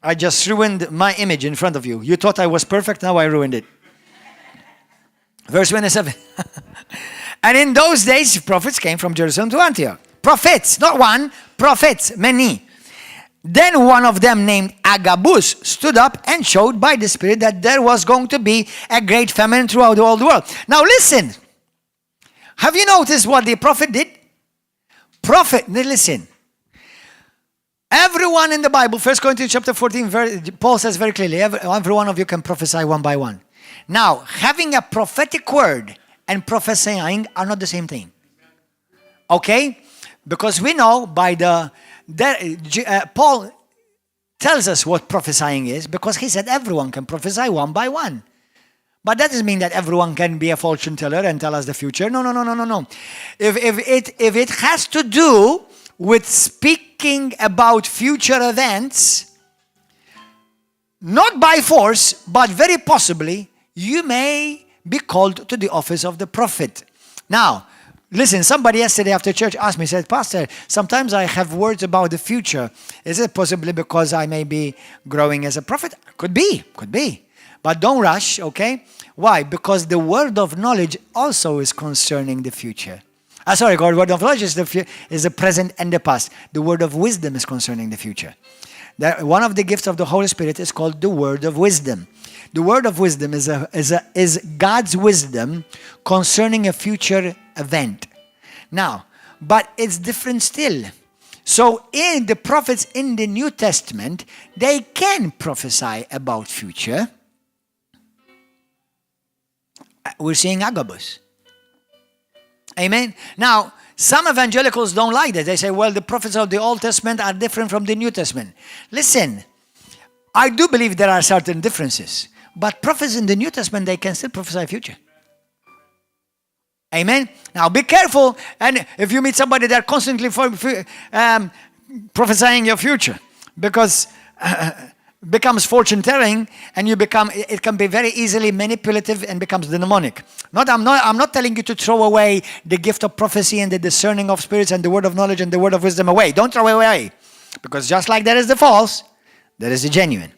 [SPEAKER 1] I just ruined my image in front of you. You thought I was perfect, now I ruined it. Verse 27. And in those days, prophets came from Jerusalem to Antioch. Prophets, not one, prophets, many. Then one of them named Agabus stood up and showed by the Spirit that there was going to be a great famine throughout all the world. Now listen. Have you noticed what the prophet did? Listen. Everyone in the Bible, 1 Corinthians chapter 14, Paul says very clearly, every one of you can prophesy one by one. Now, having a prophetic word and prophesying are not the same thing. Okay? Because we know by Paul tells us what prophesying is, because he said everyone can prophesy one by one. But that doesn't mean that everyone can be a fortune teller and tell us the future. No. If it has to do with speaking about future events, not by force, but very possibly, you may be called to the office of the prophet. Now, listen, somebody yesterday after church asked me, said, Pastor, sometimes I have words about the future. Is it possibly because I may be growing as a prophet? Could be. But don't rush, okay? Why? Because the word of knowledge also is concerning the future. The word of knowledge is the present and the past. The word of wisdom is concerning the future. One of the gifts of the Holy Spirit is called the word of wisdom. The word of wisdom is God's wisdom concerning a future event. Now, but it's different still. So in the prophets in the New Testament, they can prophesy about future. We're seeing Agabus. Amen. Now, some evangelicals don't like that. They say, well, the prophets of the Old Testament are different from the New Testament. Listen, I do believe there are certain differences. But prophets in the New Testament, they can still prophesy future. Amen. Now, be careful. And if you meet somebody that constantly prophesying your future, because becomes fortune telling, and it can be very easily manipulative and becomes demonic. I'm not telling you to throw away the gift of prophecy and the discerning of spirits and the word of knowledge and the word of wisdom away. Don't throw it away, because just like there is the false, there is the genuine.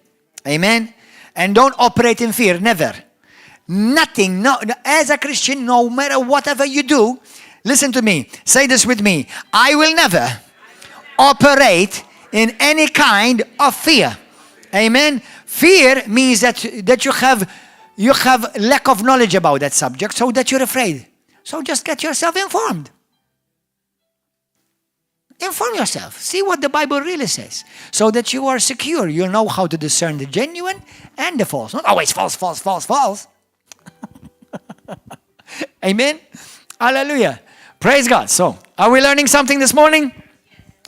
[SPEAKER 1] Amen. And don't operate in fear. Never. Nothing. No. As a Christian, no matter whatever you do, listen to me. Say this with me. I will never operate in any kind of fear. Amen. Fear means that you have lack of knowledge about that subject, so that you're afraid. So just get yourself informed. Inform yourself. See what the Bible really says, so that you are secure. You know how to discern the genuine and the false. Not always false. Amen. Hallelujah. Praise God. So, are we learning something this morning?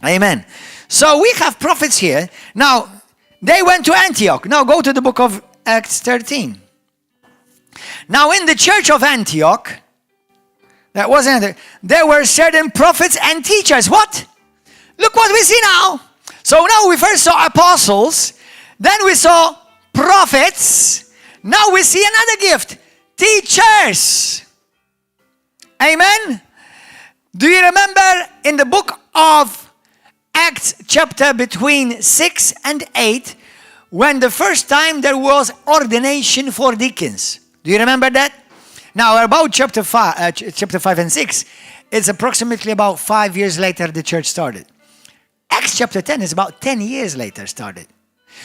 [SPEAKER 1] Amen. So we have prophets here. Now, they went to Antioch. Now go to the book of Acts 13. Now in the church of Antioch, there were certain prophets and teachers. What? Look what we see now. So now we first saw apostles, then we saw prophets, now we see another gift, teachers. Amen. Do you remember in the book of Acts chapter between 6 and 8, when the first time there was ordination for deacons? Do you remember that? Now about chapter 5 and 6, it's approximately about 5 years later the church started. Acts chapter 10 is about 10 years later started.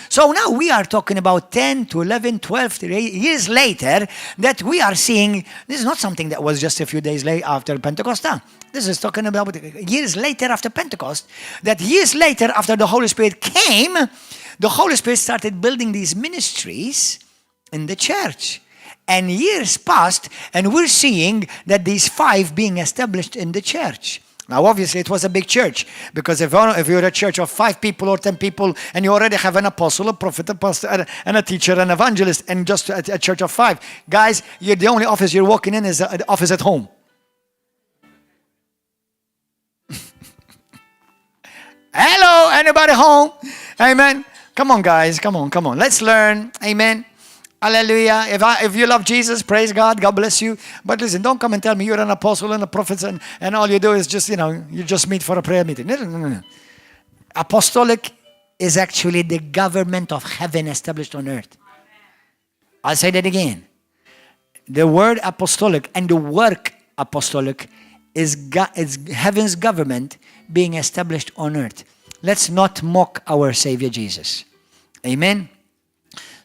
[SPEAKER 1] So now we are talking about 10 to 11, 12 years later that we are seeing. This is not something that was just a few days later after Pentecost. This is talking about years later after Pentecost. That years later after the Holy Spirit came, the Holy Spirit started building these ministries in the church. And years passed, and we're seeing that these 5 being established in the church. Now, obviously, it was a big church, because if you're a church of 5 people or 10 people, and you already have an apostle, a prophet, a pastor, and a teacher, an evangelist, and just a church of 5, guys, the only office you're walking in is the office at home. Hello, anybody home? Amen. Come on, guys. Come on. Let's learn. Amen. Hallelujah. If you love Jesus, praise God. God bless you. But listen, don't come and tell me you're an apostle and a prophet and all you do is just, you just meet for a prayer meeting. No. Apostolic is actually the government of heaven established on earth. I'll say that again. The word apostolic and the work apostolic is heaven's government being established on earth. Let's not mock our Savior Jesus. Amen.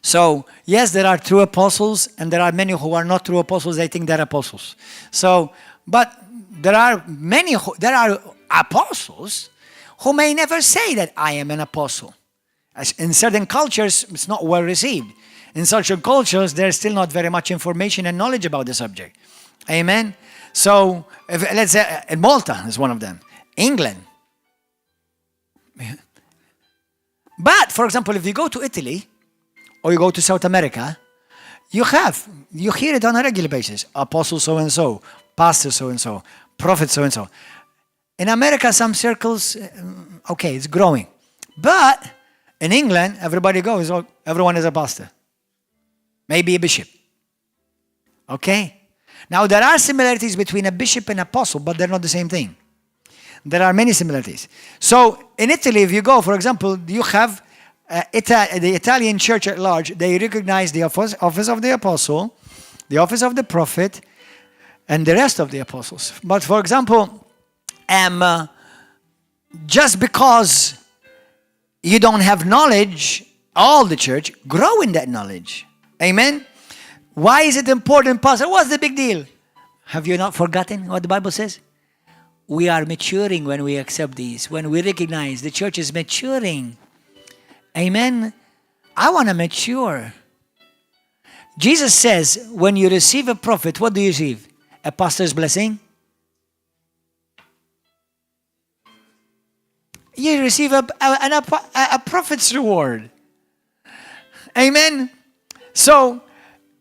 [SPEAKER 1] So, yes, there are true apostles, and there are many who are not true apostles. They think they're apostles. So, but there are apostles who may never say that I am an apostle. In certain cultures, it's not well received. In certain cultures, there's still not very much information and knowledge about the subject. Amen. So, let's say Malta is one of them. England. But, for example, if you go to Italy, or you go to South America, you hear it on a regular basis. Apostle so-and-so, pastor so-and-so, prophet so-and-so. In America, some circles, okay, it's growing. But in England, everyone is a pastor. Maybe a bishop. Okay? Now, there are similarities between a bishop and apostle, but they're not the same thing. There are many similarities. So, in Italy, if you go, for example, you have the Italian church at large, they recognize the office of the apostle, the office of the prophet, and the rest of the apostles. But, for example, just because you don't have knowledge, all the church, grow in that knowledge. Amen? Why is it important, Pastor? What's the big deal? Have you not forgotten what the Bible says? We are maturing when we accept these, when we recognize the church is maturing. Amen? I want to mature. Jesus says, when you receive a prophet, what do you receive? A pastor's blessing? You receive a prophet's reward. Amen? So,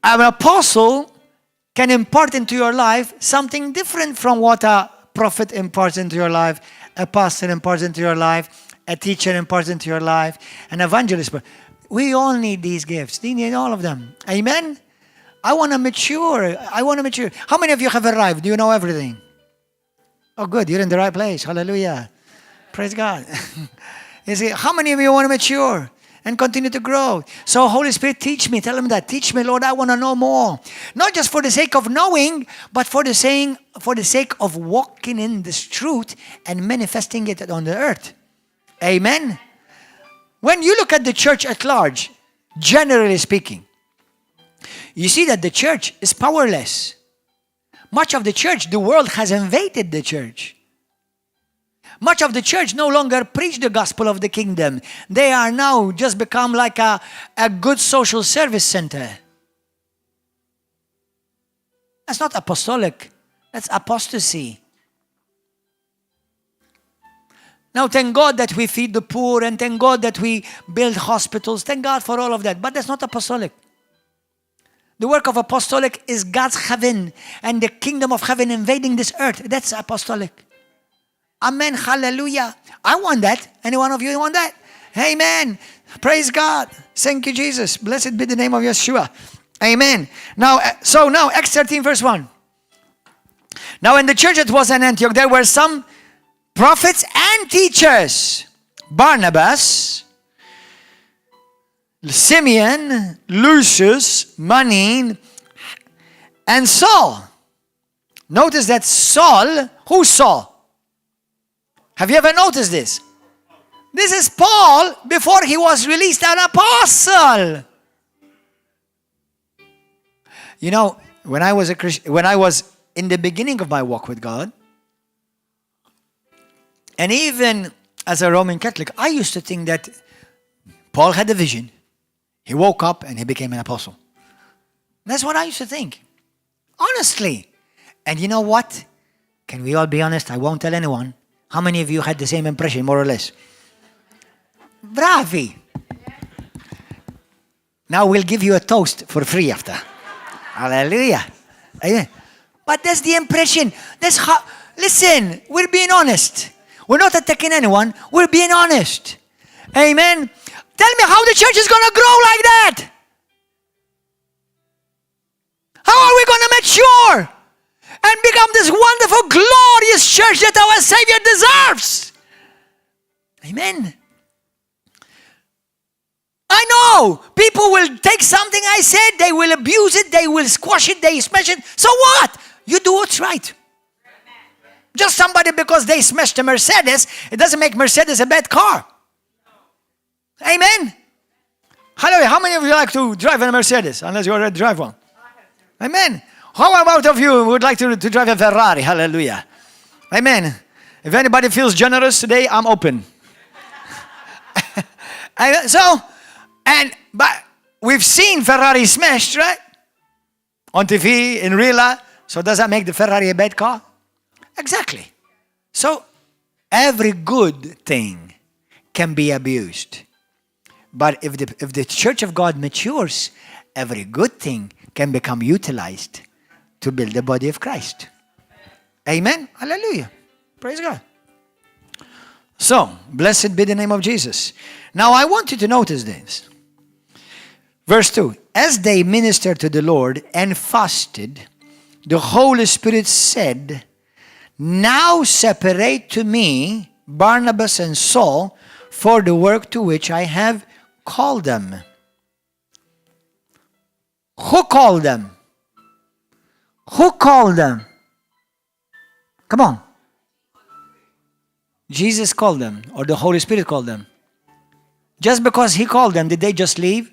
[SPEAKER 1] an apostle can impart into your life something different from what a prophet imparts into your life, a pastor imparts into your life, a teacher imparts into your life, an evangelist. We all need these gifts. We need all of them. Amen? I want to mature. How many of you have arrived? Do you know everything? Oh, good. You're in the right place. Hallelujah. Praise God. You see, how many of you want to mature and continue to grow? So, Holy Spirit, teach me. Tell him that. Teach me, Lord. I want to know more. Not just for the sake of knowing, but for the sake of walking in this truth and manifesting it on the earth. Amen. When you look at the church at large, generally speaking, you see that the church is powerless. Much of the church, the world has invaded the church. Much of the church no longer preach the gospel of the kingdom. They are now just become like a good social service center. That's not apostolic. That's apostasy. Now, thank God that we feed the poor, and thank God that we build hospitals. Thank God for all of that. But that's not apostolic. The work of apostolic is God's heaven and the kingdom of heaven invading this earth. That's apostolic. Amen. Hallelujah. I want that. Any one of you want that? Amen. Praise God. Thank you, Jesus. Blessed be the name of Yeshua. Amen. Now, Acts 13 verse 1. Now, in the church that was in Antioch, there were some prophets and teachers. Barnabas, Simeon, Lucius, Manaen, and Saul. Notice that Saul, who's Saul? Have you ever noticed this? This is Paul before he was released an apostle. You know, when I was in the beginning of my walk with God, and even as a Roman Catholic, I used to think that Paul had a vision. He woke up and he became an apostle. That's what I used to think. Honestly. And you know what? Can we all be honest? I won't tell anyone. How many of you had the same impression, more or less? Bravi. Now we'll give you a toast for free after. Hallelujah. Amen. But that's the impression. That's how. Listen, we're being honest. We're not attacking anyone. We're being honest. Amen. Tell me how the church is going to grow like that. How are we going to mature and become this wonderful, glorious church that our Savior deserves? Amen. No, people will take something I said, they will abuse it, they will squash it, they smash it. So what? You do what's right. Just somebody because they smashed a Mercedes, it doesn't make Mercedes a bad car. Amen. Hallelujah. How many of you like to drive a Mercedes, unless you already drive one? Amen. How about of you would like to drive a Ferrari? Hallelujah. Amen. If anybody feels generous today, I'm open. But we've seen Ferrari smashed, right? On TV, in real life. So does that make the Ferrari a bad car? Exactly. So every good thing can be abused. But if the church of God matures, every good thing can become utilized to build the body of Christ. Amen. Hallelujah. Praise God. So, blessed be the name of Jesus. Now I want you to notice this. Verse 2. As they ministered to the Lord and fasted, the Holy Spirit said, now separate to me Barnabas and Saul for the work to which I have called them. Who called them? Who called them? Come on. Jesus called them, or the Holy Spirit called them. Just because he called them, did they just leave?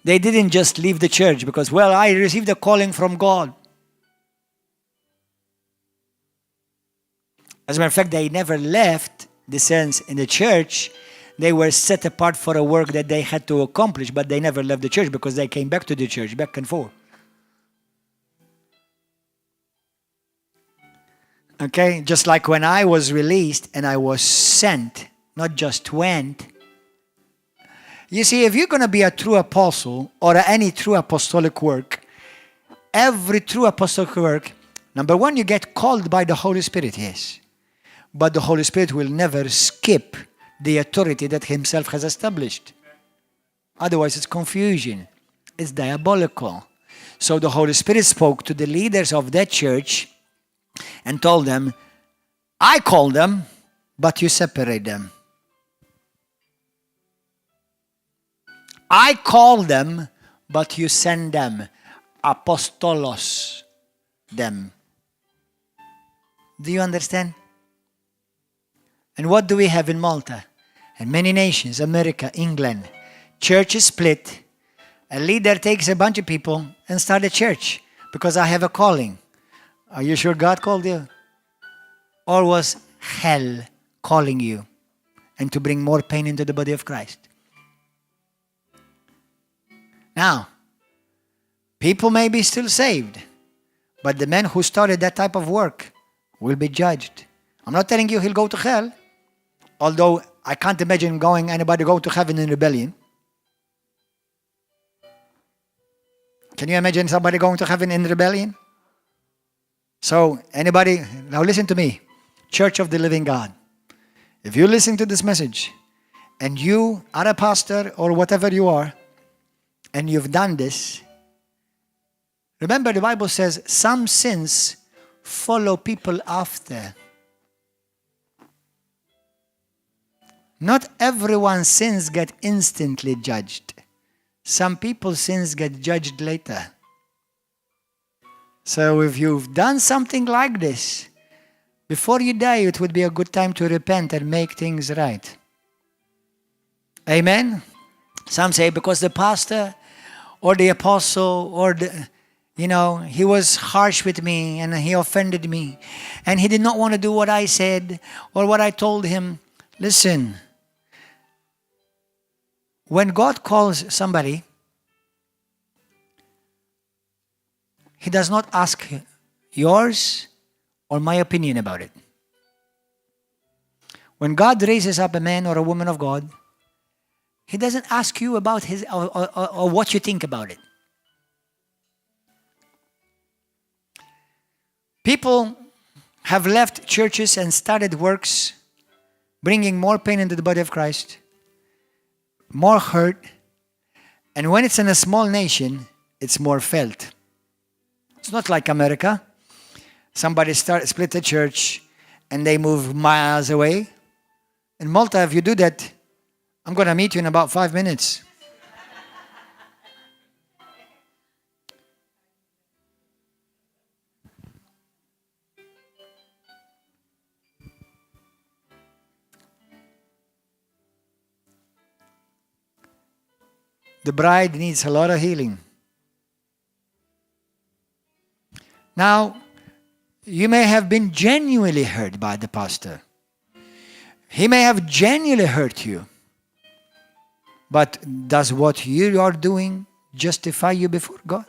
[SPEAKER 1] They didn't just leave the church because, well, I received a calling from God. As a matter of fact, they never left the sense in the church. They were set apart for a work that they had to accomplish, but they never left the church because they came back to the church, back and forth. Okay, just like when I was released and I was sent, not just went. You see, if you're going to be a true apostle or any true apostolic work, every true apostolic work, number one, you get called by the Holy Spirit, yes. But the Holy Spirit will never skip the authority that himself has established. Otherwise, it's confusion. It's diabolical. So the Holy Spirit spoke to the leaders of that church and told them, I call them, but you separate them. I call them, but you send them. Apostolos, them. Do you understand? And what do we have in Malta? And many nations, America, England. Church is split. A leader takes a bunch of people and start a church because I have a calling. Are you sure God called you? Or was hell calling you and to bring more pain into the body of Christ? Now, people may be still saved, but the man who started that type of work will be judged. I'm not telling you he'll go to hell, although I can't imagine anybody go to heaven in rebellion. Can you imagine somebody going to heaven in rebellion? So, anybody, now listen to me, Church of the Living God. If you listen to this message, and you are a pastor or whatever you are, and you've done this, remember the Bible says some sins follow people after. Not everyone's sins get instantly judged. Some people's sins get judged later. So if you've done something like this, before you die, it would be a good time to repent and make things right. Amen? Some say because the pastor or the apostle or he was harsh with me and he offended me and he did not want to do what I said or what I told him. Listen, when God calls somebody, he does not ask yours or my opinion about it. When God raises up a man or a woman of God, he doesn't ask you about his or what you think about it. People have left churches and started works bringing more pain into the body of Christ, more hurt, and when it's in a small nation, it's more felt. It's not like America. Somebody split a church and they move miles away. In Malta, if you do that, I'm going to meet you in about 5 minutes. The bride needs a lot of healing. Now, you may have been genuinely hurt by the pastor. He may have genuinely hurt you. But does what you are doing justify you before God?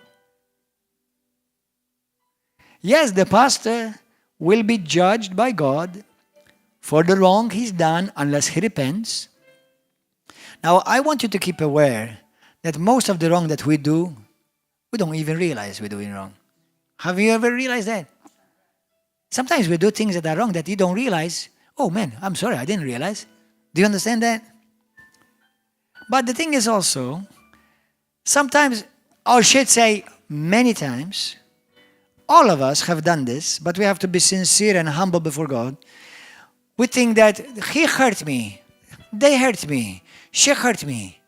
[SPEAKER 1] Yes, the pastor will be judged by God for the wrong he's done unless he repents. Now, I want you to keep aware that most of the wrong that we do, we don't even realize we're doing wrong. Have you ever realized that? Sometimes we do things that are wrong that you don't realize. Oh man, I'm sorry, I didn't realize. Do you understand that? But the thing is also, sometimes, or should say many times, all of us have done this, but we have to be sincere and humble before God. We think that he hurt me, they hurt me, she hurt me.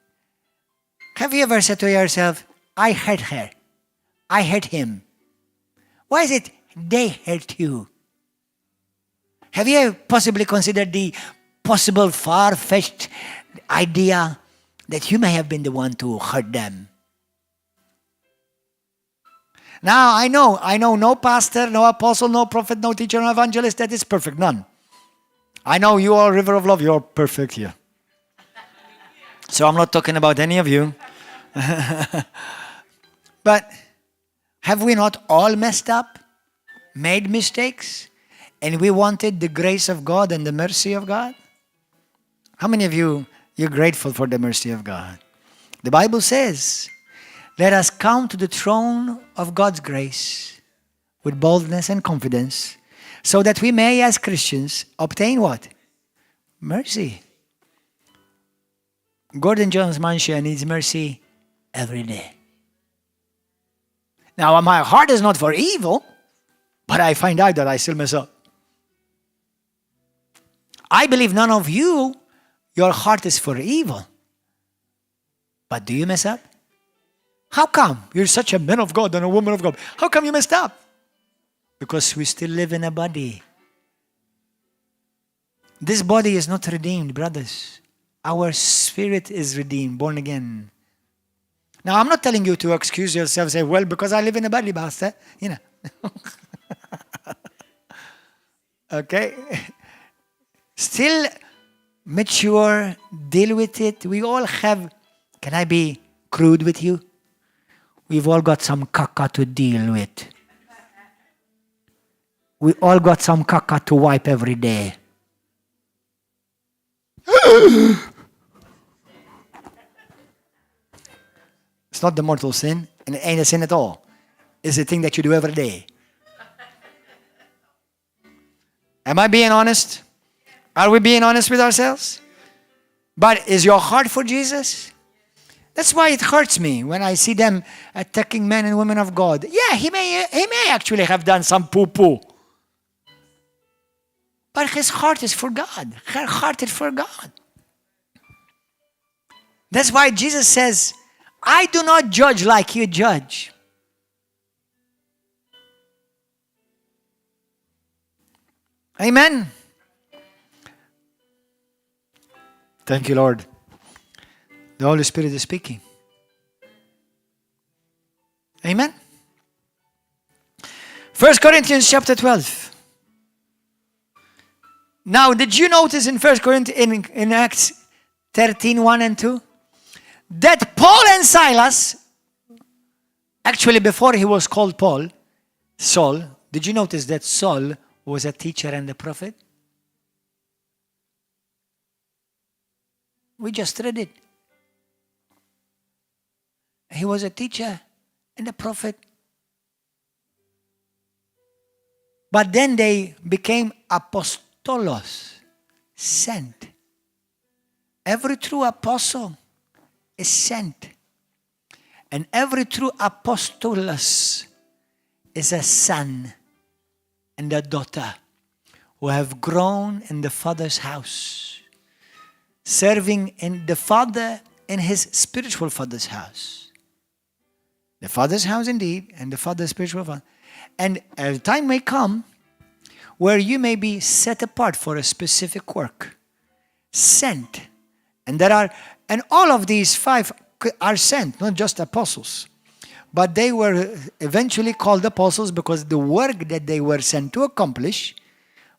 [SPEAKER 1] Have you ever said to yourself, I hurt her, I hurt him? Why is it they hurt you? Have you possibly considered the possible far-fetched idea that you may have been the one to hurt them? Now, I know no pastor, no apostle, no prophet, no teacher, no evangelist that is perfect. None. I know you are River of Love. You're perfect here. So I'm not talking about any of you. But have we not all messed up, made mistakes, and we wanted the grace of God and the mercy of God? How many of you're grateful for the mercy of God? The Bible says, let us come to the throne of God's grace with boldness and confidence, so that we may, as Christians, obtain what? Mercy. Gordon Jones Manchè needs mercy every day. Now, my heart is not for evil, but I find out that I still mess up. I believe none of you, your heart is for evil. But do you mess up? How come? You're such a man of God and a woman of God. How come you messed up? Because we still live in a body. This body is not redeemed, brothers. Our spirit is redeemed, born again. Now, I'm not telling you to excuse yourself, say, well, because I live in a body, Pastor. You know. Okay? Still mature, deal with it. We all have, can I be crude with you? We've all got some caca to deal with. We all got some caca to wipe every day. It's not the mortal sin, and it ain't a sin at all. It's a thing that you do every day. Am I being honest? Are we being honest with ourselves? But is your heart for Jesus? That's why it hurts me when I see them attacking men and women of God. Yeah, he may actually have done some poo-poo. But his heart is for God. Her heart is for God. That's why Jesus says, I do not judge like you judge. Amen. Thank you, Lord. The Holy Spirit is speaking. Amen. 1 Corinthians chapter 12. Now, did you notice in 1 Corinthians, in Acts 13, 1 and 2, that Paul and Silas, actually before he was called Paul, Saul, did you notice that Saul was a teacher and a prophet? We just read it. He was a teacher and a prophet. But then they became apostolos, sent. Every true apostle is sent. And every true apostolos is a son and a daughter who have grown in the Father's house. serving in the Father in his spiritual Father's house. The Father's house indeed, and the Father's spiritual Father. And a time may come where you may be set apart for a specific work. Sent. And all of these 5 are sent, not just apostles. But they were eventually called apostles because the work that they were sent to accomplish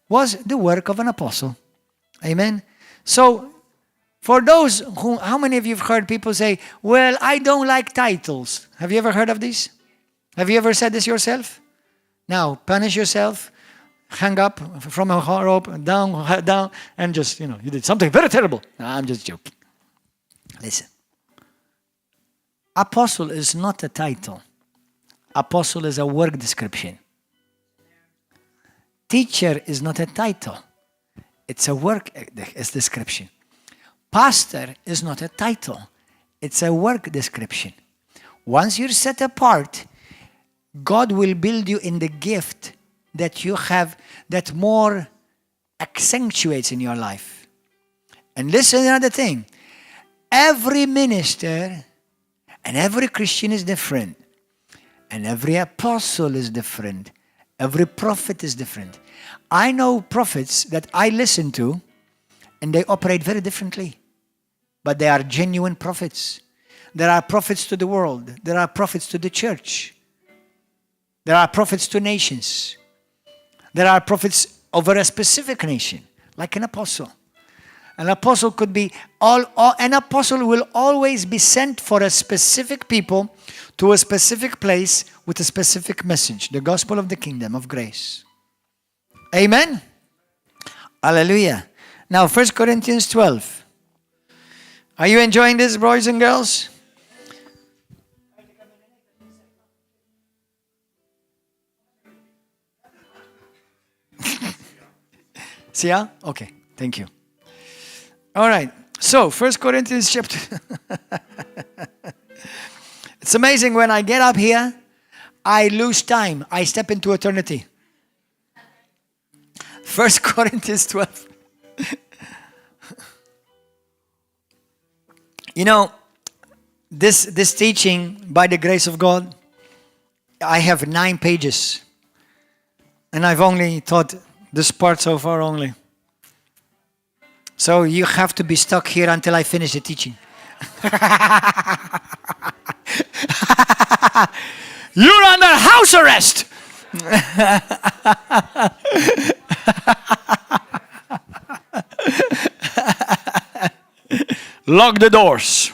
[SPEAKER 1] was the work of an apostle. Amen? So, for those how many of you have heard people say, well, I don't like titles. Have you ever heard of this? Have you ever said this yourself? Now, punish yourself, hang up from a rope, down, and just, you did something very terrible. No, I'm just joking. Listen. Apostle is not a title. Apostle is a work description. Teacher is not a title. It's a work description. Pastor is not a title. It's a work description. Once you're set apart, God will build you in the gift that you have that more accentuates in your life. And listen to another thing. Every minister and every Christian is different. And every apostle is different. Every prophet is different. I know prophets that I listen to, and they operate very differently. But they are genuine prophets. There are prophets to the world. There are prophets to the church. There are prophets to nations. There are prophets over a specific nation, like an apostle. An apostle could be an apostle will always be sent for a specific people to a specific place with a specific message, the gospel of the kingdom of grace. Amen? Hallelujah. Now, 1 Corinthians 12. Are you enjoying this, boys and girls? See ya? Okay, thank you. All right, so 1 Corinthians chapter. It's amazing when I get up here, I lose time. I step into eternity. 1 Corinthians 12. This teaching, by the grace of God, I have 9 pages. And I've only taught this part so far only. So you have to be stuck here until I finish the teaching. You're under house arrest. Lock the doors.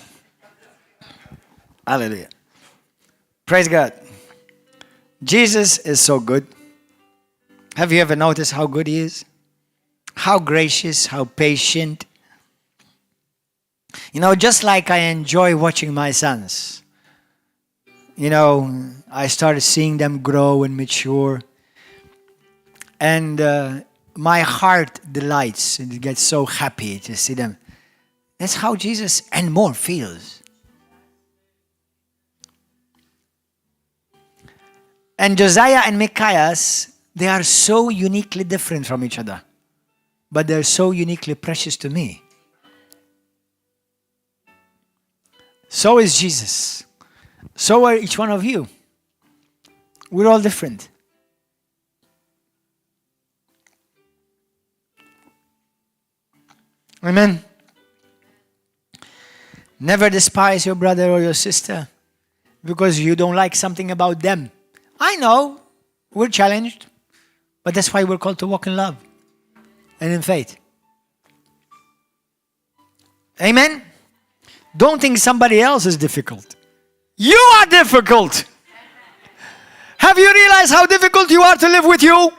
[SPEAKER 1] Hallelujah. Praise God. Jesus is so good. Have you ever noticed how good he is? How gracious, how patient. Just like I enjoy watching my sons. I started seeing them grow and mature. And my heart delights and it gets so happy to see them. That's how Jesus and more feels. And Josiah and Micaiah, they are so uniquely different from each other. But they're so uniquely precious to me. So is Jesus. So are each one of you. We're all different. Amen. Never despise your brother or your sister because you don't like something about them. I know we're challenged, but that's why we're called to walk in love and in faith. Amen? Don't think somebody else is difficult. You are difficult. Have you realized how difficult you are to live with you?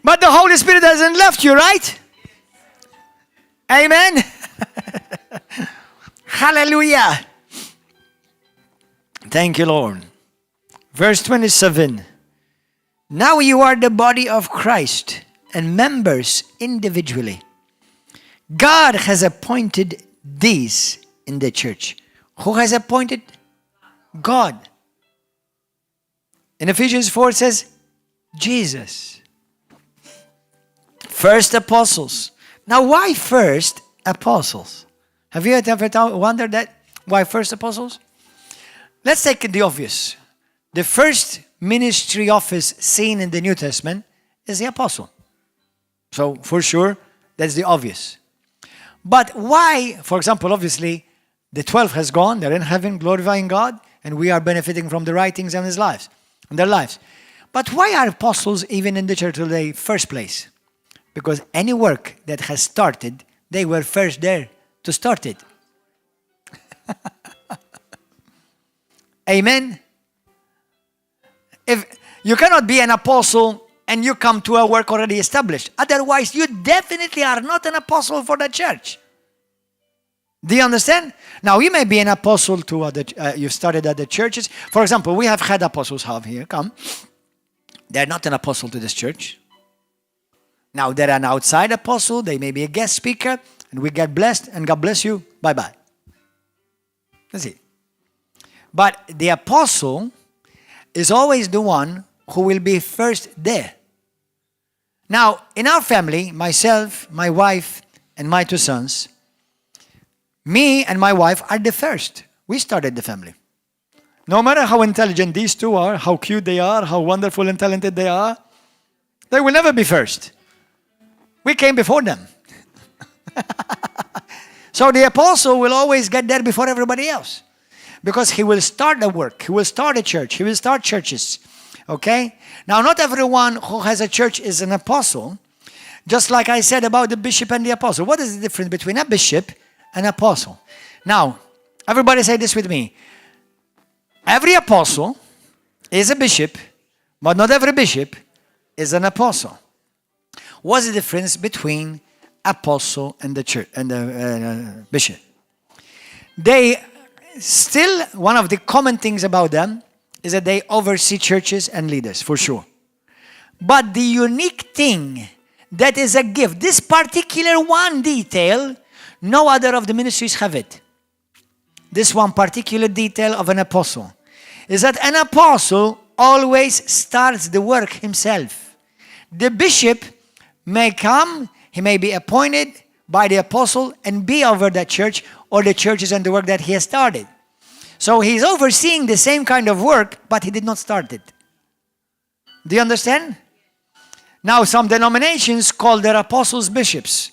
[SPEAKER 1] But the Holy Spirit hasn't left you, right? Amen? Hallelujah. Thank you, Lord. Verse 27. Now you are the body of Christ and members individually. God has appointed these in the church. Who has appointed? God. In Ephesians 4 it says, Jesus. First apostles. Now, why first apostles? Have you ever wondered that? Why first apostles? Let's take the obvious. The first ministry office seen in the New Testament is the apostle. So, for sure, that's the obvious. But why, for example, obviously, the 12 has gone, they're in heaven glorifying God, and we are benefiting from the writings in his lives, in their lives. But why are apostles even in the church today, first place? Because any work that has started, they were first there to start it. Amen? If you cannot be an apostle and you come to a work already established. Otherwise, you definitely are not an apostle for the church. Do you understand? Now, you may be an apostle to other, you started at the churches. For example, we have had apostles here, come. They're not an apostle to this church. Now, they're an outside apostle. They may be a guest speaker. And we get blessed, and God bless you. Bye-bye. That's it. But the apostle is always the one who will be first there. Now, in our family, myself, my wife, and my 2 sons, me and my wife are the first. We started the family. No matter how intelligent these 2 are, how cute they are, how wonderful and talented they are, they will never be first. We came before them. So the apostle will always get there before everybody else. Because he will start the work. He will start a church. He will start churches. Okay? Now, not everyone who has a church is an apostle. Just like I said about the bishop and the apostle. What is the difference between a bishop and an apostle? Now, everybody say this with me. Every apostle is a bishop, but not every bishop is an apostle. What's the difference between apostle and the church and the bishop? They still, one of the common things about them is that they oversee churches and leaders, for sure. But the unique thing that is a gift, this particular one detail, no other of the ministries have it. This one particular detail of an apostle is that an apostle always starts the work himself. The bishop may come, he may be appointed by the apostle and be over that church or the churches and the work that he has started. So he's overseeing the same kind of work, but he did not start it. Do you understand? Now, some denominations call their apostles bishops,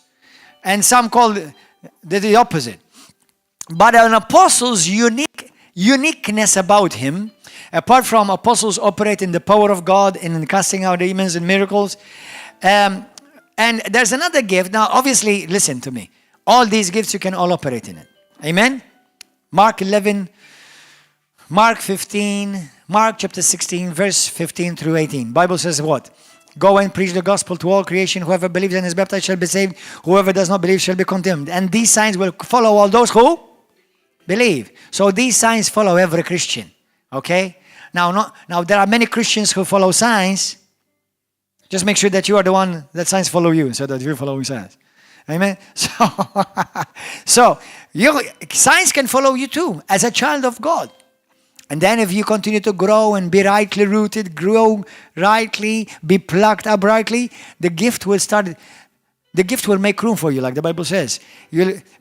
[SPEAKER 1] and some call the opposite. But an apostle's uniqueness about him, apart from apostles operate in the power of God, in casting out demons and miracles, and there's another gift. Now, obviously, listen to me. All these gifts, you can all operate in it. Amen? Mark 11, Mark 15, Mark chapter 16, verse 15 through 18. Bible says what? Go and preach the gospel to all creation. Whoever believes and is baptized shall be saved. Whoever does not believe shall be condemned. And these signs will follow all those who believe. So these signs follow every Christian. Okay? Now there are many Christians who follow signs. Just make sure that you are the one that signs follow you, so that you're following signs. Amen? So signs can follow you too, as a child of God. And then if you continue to grow and be rightly rooted, grow rightly, be plucked up rightly, the gift will make room for you, like the Bible says.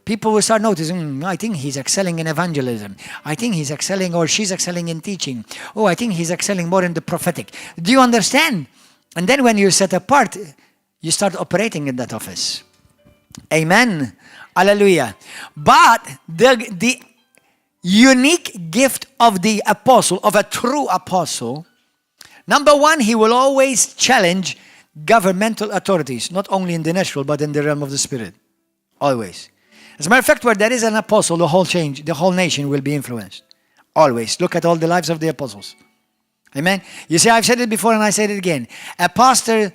[SPEAKER 1] People will start noticing, I think he's excelling in evangelism. I think he's excelling or she's excelling in teaching. Oh, I think he's excelling more in the prophetic. Do you understand? And then when you're set apart, you start operating in that office. Amen. Hallelujah. But the unique gift of the apostle, of a true apostle, number one, he will always challenge governmental authorities, not only in the natural, but in the realm of the spirit. Always. As a matter of fact, where there is an apostle, the whole nation will be influenced. Always. Look at all the lives of the apostles. Amen. You see, I've said it before and I said it again. A pastor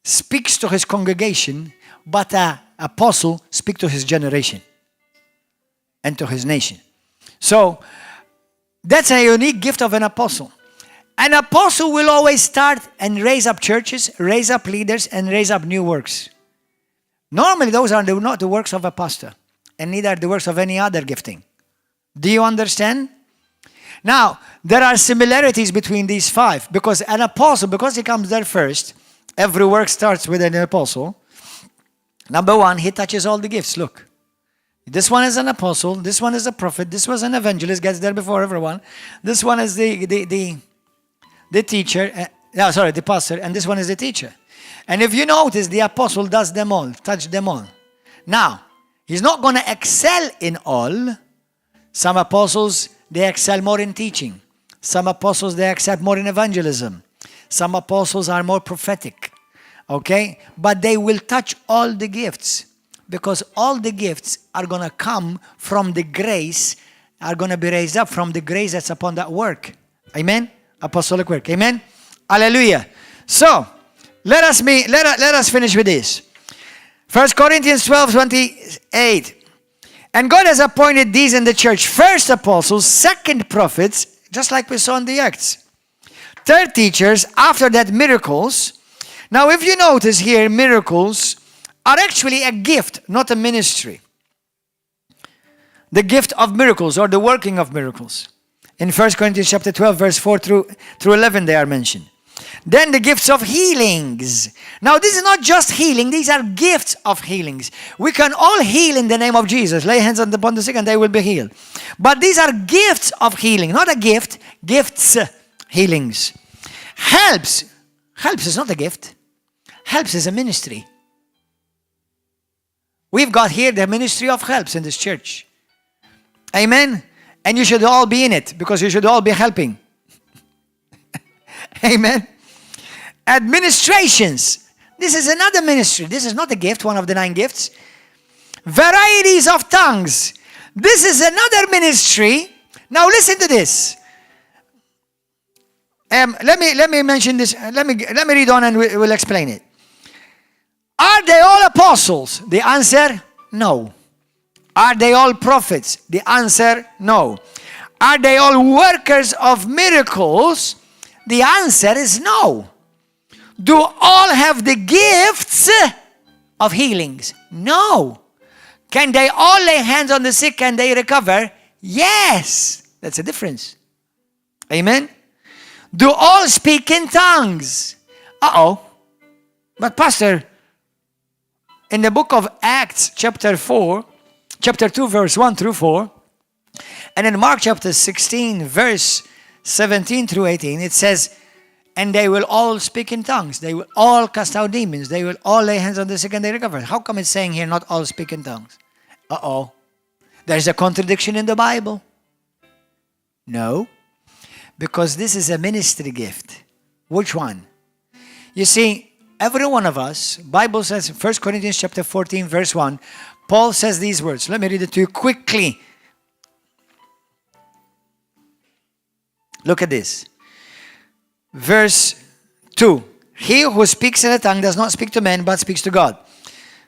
[SPEAKER 1] speaks to his congregation, but an apostle speaks to his generation and to his nation. So, that's a unique gift of an apostle. An apostle will always start and raise up churches, raise up leaders, and raise up new works. Normally, those are not the works of a pastor, and neither the works of any other gifting. Do you understand? Now, there are similarities between these 5, because an apostle, because he comes there first, every work starts with an apostle. Number one, he touches all the gifts. Look. This one is an apostle. This one is a prophet. This was an evangelist. Gets there before everyone. This one is the teacher. The pastor. And this one is the teacher. And if you notice, the apostle does them all. Touch them all. Now, he's not going to excel in all. Some apostles, they excel more in teaching. Some apostles, they excel more in evangelism. Some apostles are more prophetic. Okay? But they will touch all the gifts. Because all the gifts are going to come from the grace, are going to be raised up from the grace that's upon that work. Amen? Apostolic work. Amen? Hallelujah. So, let us finish with this. 1 Corinthians 12:28. And God has appointed these in the church, first apostles, second prophets, just like we saw in the Acts. Third teachers, after that miracles. Now if you notice here, miracles are actually a gift, not a ministry. The gift of miracles or the working of miracles. In 1 Corinthians chapter 12, verse 4 through 11, they are mentioned. Then the gifts of healings. Now this is not just healing, these are gifts of healings. We can all heal in the name of Jesus. Lay hands upon the sick and they will be healed. But these are gifts of healing, not a gift, gifts, healings. Helps is not a gift. Helps is a ministry. We've got here the ministry of helps in this church. Amen? And you should all be in it because you should all be helping. Amen? Administrations. This is another ministry. This is not a gift, one of the 9 gifts. Varieties of tongues. This is another ministry. Now listen to this. Let me mention this. Let me read on and we'll explain it. Are they all apostles? The answer, no. Are they all prophets? The answer, no. Are they all workers of miracles? The answer is no. Do all have the gifts of healings? No. Can they all lay hands on the sick and they recover? Yes. That's a difference. Amen? Do all speak in tongues? But Pastor, in the book of Acts, chapter 2, verse 1 through 4, and in Mark chapter 16, verse 17 through 18, it says, and they will all speak in tongues. They will all cast out demons. They will all lay hands on the sick and they recover. How come it's saying here not all speak in tongues? There's a contradiction in the Bible. No. Because this is a ministry gift. Which one? You see, every one of us, Bible says, 1 Corinthians chapter 14, verse 1, Paul says these words. Let me read it to you quickly. Look at this. Verse 2. He who speaks in a tongue does not speak to men, but speaks to God.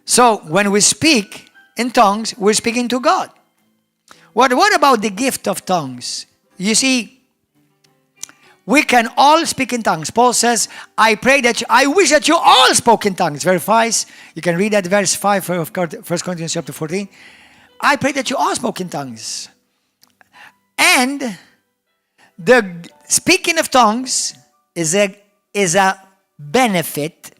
[SPEAKER 1] So, when we speak in tongues, we're speaking to God. What about the gift of tongues? You see, we can all speak in tongues. Paul says, I wish that you all spoke in tongues. Verse 5. You can read that verse 5 of 1 Corinthians chapter 14. I pray that you all spoke in tongues. And the speaking of tongues is a benefit,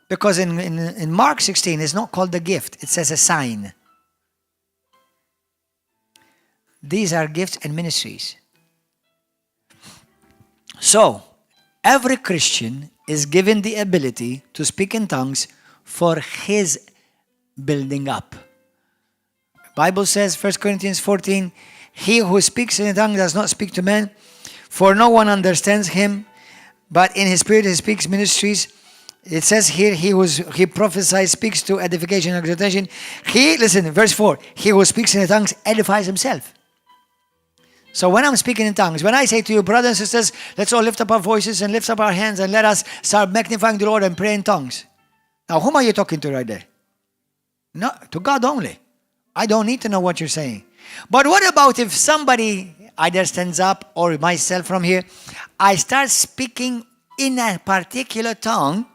[SPEAKER 1] because in Mark 16 it's not called a gift. It says a sign. These are gifts and ministries. So, every Christian is given the ability to speak in tongues for his building up. Bible says, 1 Corinthians 14, he who speaks in a tongue does not speak to men, for no one understands him, but in his spirit he speaks ministries. It says here, he prophesies, speaks to edification and exhortation. Listen, verse 4, he who speaks in the tongues edifies himself. So when I'm speaking in tongues, when I say to you, brothers and sisters, let's all lift up our voices and lift up our hands and let us start magnifying the Lord and pray in tongues. Now, whom are you talking to right there? No, to God only. I don't need to know what you're saying. But what about if somebody either stands up or myself from here, I start speaking in a particular tongue,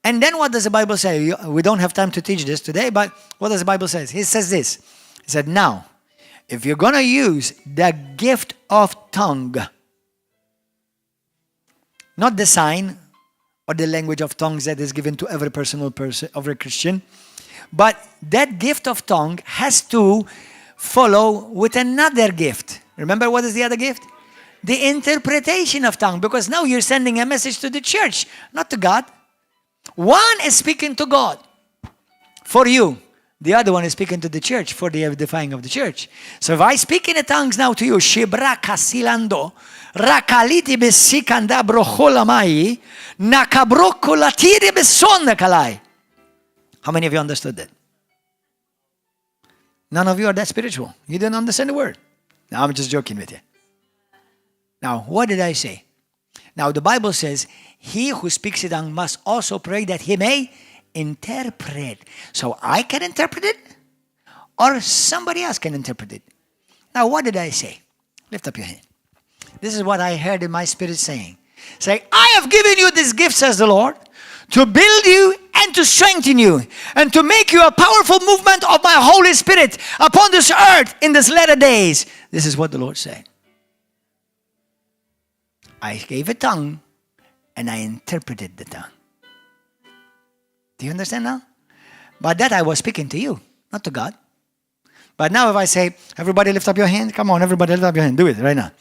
[SPEAKER 1] and then what does the Bible say? We don't have time to teach this today, but what does the Bible say? It says this. It said, now, if you're going to use the gift of tongue, not the sign or the language of tongues that is given to every every Christian. But that gift of tongue has to follow with another gift. Remember what is the other gift? The interpretation of tongue. Because now you're sending a message to the church, not to God. One is speaking to God for you. The other one is speaking to the church for the edifying of the church. So if I speak in the tongues now to you, Shibra kasilando, rakaliti besikanda brocholamai, nakabrokolatiri besonda kalai. How many of you understood that? None of you are that spiritual. You didn't understand the word. Now I'm just joking with you. Now, what did I say? Now, the Bible says, he who speaks in tongues must also pray that he may interpret. So I can interpret it, or somebody else can interpret it. Now, what did I say? Lift up your hand. This is what I heard in my spirit saying. Say, I have given you this gift, says the Lord, to build you and to strengthen you and to make you a powerful movement of my Holy Spirit upon this earth in these latter days. This is what the Lord said. I gave a tongue and I interpreted the tongue. Do you understand now? But that I was speaking to you, not to God. But now if I say, everybody lift up your hand. Come on, everybody lift up your hand. Do it right now.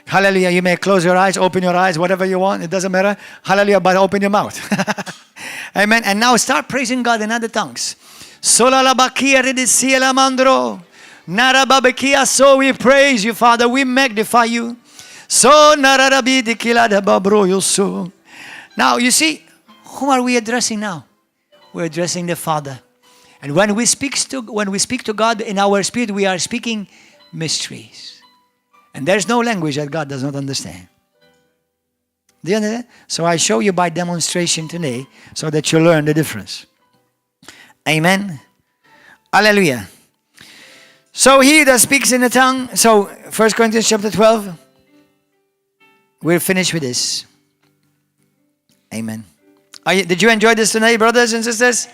[SPEAKER 1] Hallelujah. You may close your eyes, open your eyes, whatever you want. It doesn't matter. Hallelujah, but open your mouth. Amen. And now start praising God in other tongues. So we praise you, Father. We magnify you. Now you see, whom are we addressing now? We're addressing the Father. And when we speak to God in our spirit, we are speaking mysteries. And there's no language that God does not understand. Do you understand? So I show you by demonstration today so that you learn the difference. Amen. Hallelujah. So he that speaks in the tongue. So 1 Corinthians chapter 12. We're finished with this. Amen. Did you enjoy this tonight, brothers and sisters?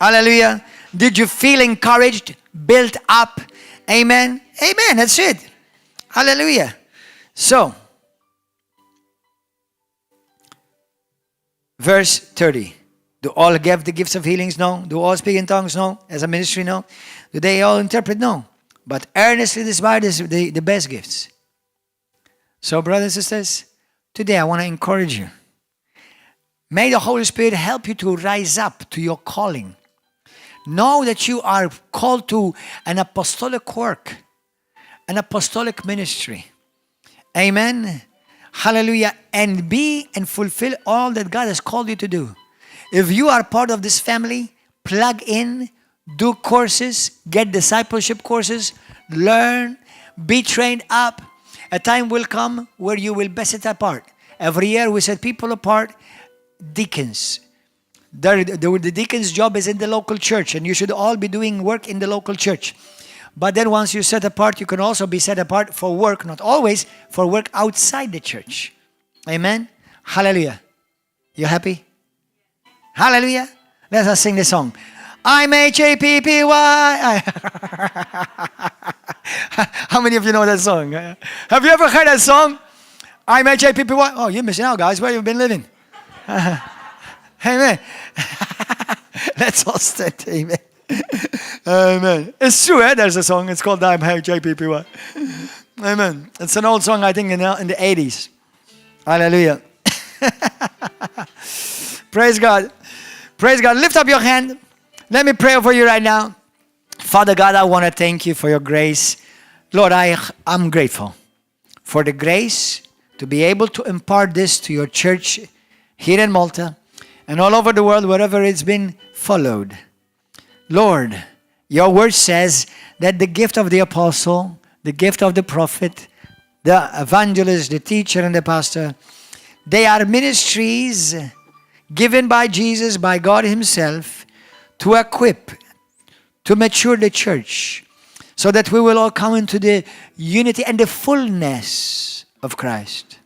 [SPEAKER 1] Hallelujah. Did you feel encouraged, built up? Amen. Amen. That's it. Hallelujah. So, verse 30. Do all give the gifts of healings? No. Do all speak in tongues? No. As a ministry? No. Do they all interpret? No. But earnestly desire the best gifts. So, brothers and sisters, today I want to encourage you. May the Holy Spirit help you to rise up to your calling. Know that you are called to an apostolic work, an apostolic ministry. Amen. Hallelujah. And be and fulfill all that God has called you to do. If you are part of this family, plug in, do courses, get discipleship courses, learn, be trained up. A time will come where you will be set apart. Every year we set people apart, deacons. The deacon's job is in the local church, and you should all be doing work in the local church. But then once you're set apart, you can also be set apart for work, not always, for work outside the church. Amen? Hallelujah. You happy? Hallelujah. Let us sing the song. I'm H-A-P-P-Y. How many of you know that song? Have you ever heard that song? I'm H-A-P-P-Y. Oh, you're missing out, guys. Where have you been living? Amen. Let's all stand. Amen. Amen. It's true, eh? There's a song. It's called I'm H-A-P-P-Y. Amen. It's an old song, I think, in the 80s. Hallelujah. Praise God. Praise God. Lift up your hand. Let me pray for you right now. Father God, I want to thank you for your grace. Lord, I'm grateful for the grace to be able to impart this to your church here in Malta and all over the world, wherever it's been followed. Lord, your word says that the gift of the apostle, the gift of the prophet, the evangelist, the teacher, and the pastor, they are ministries given by Jesus, by God himself, to equip, to mature the church, so that we will all come into the unity and the fullness of Christ.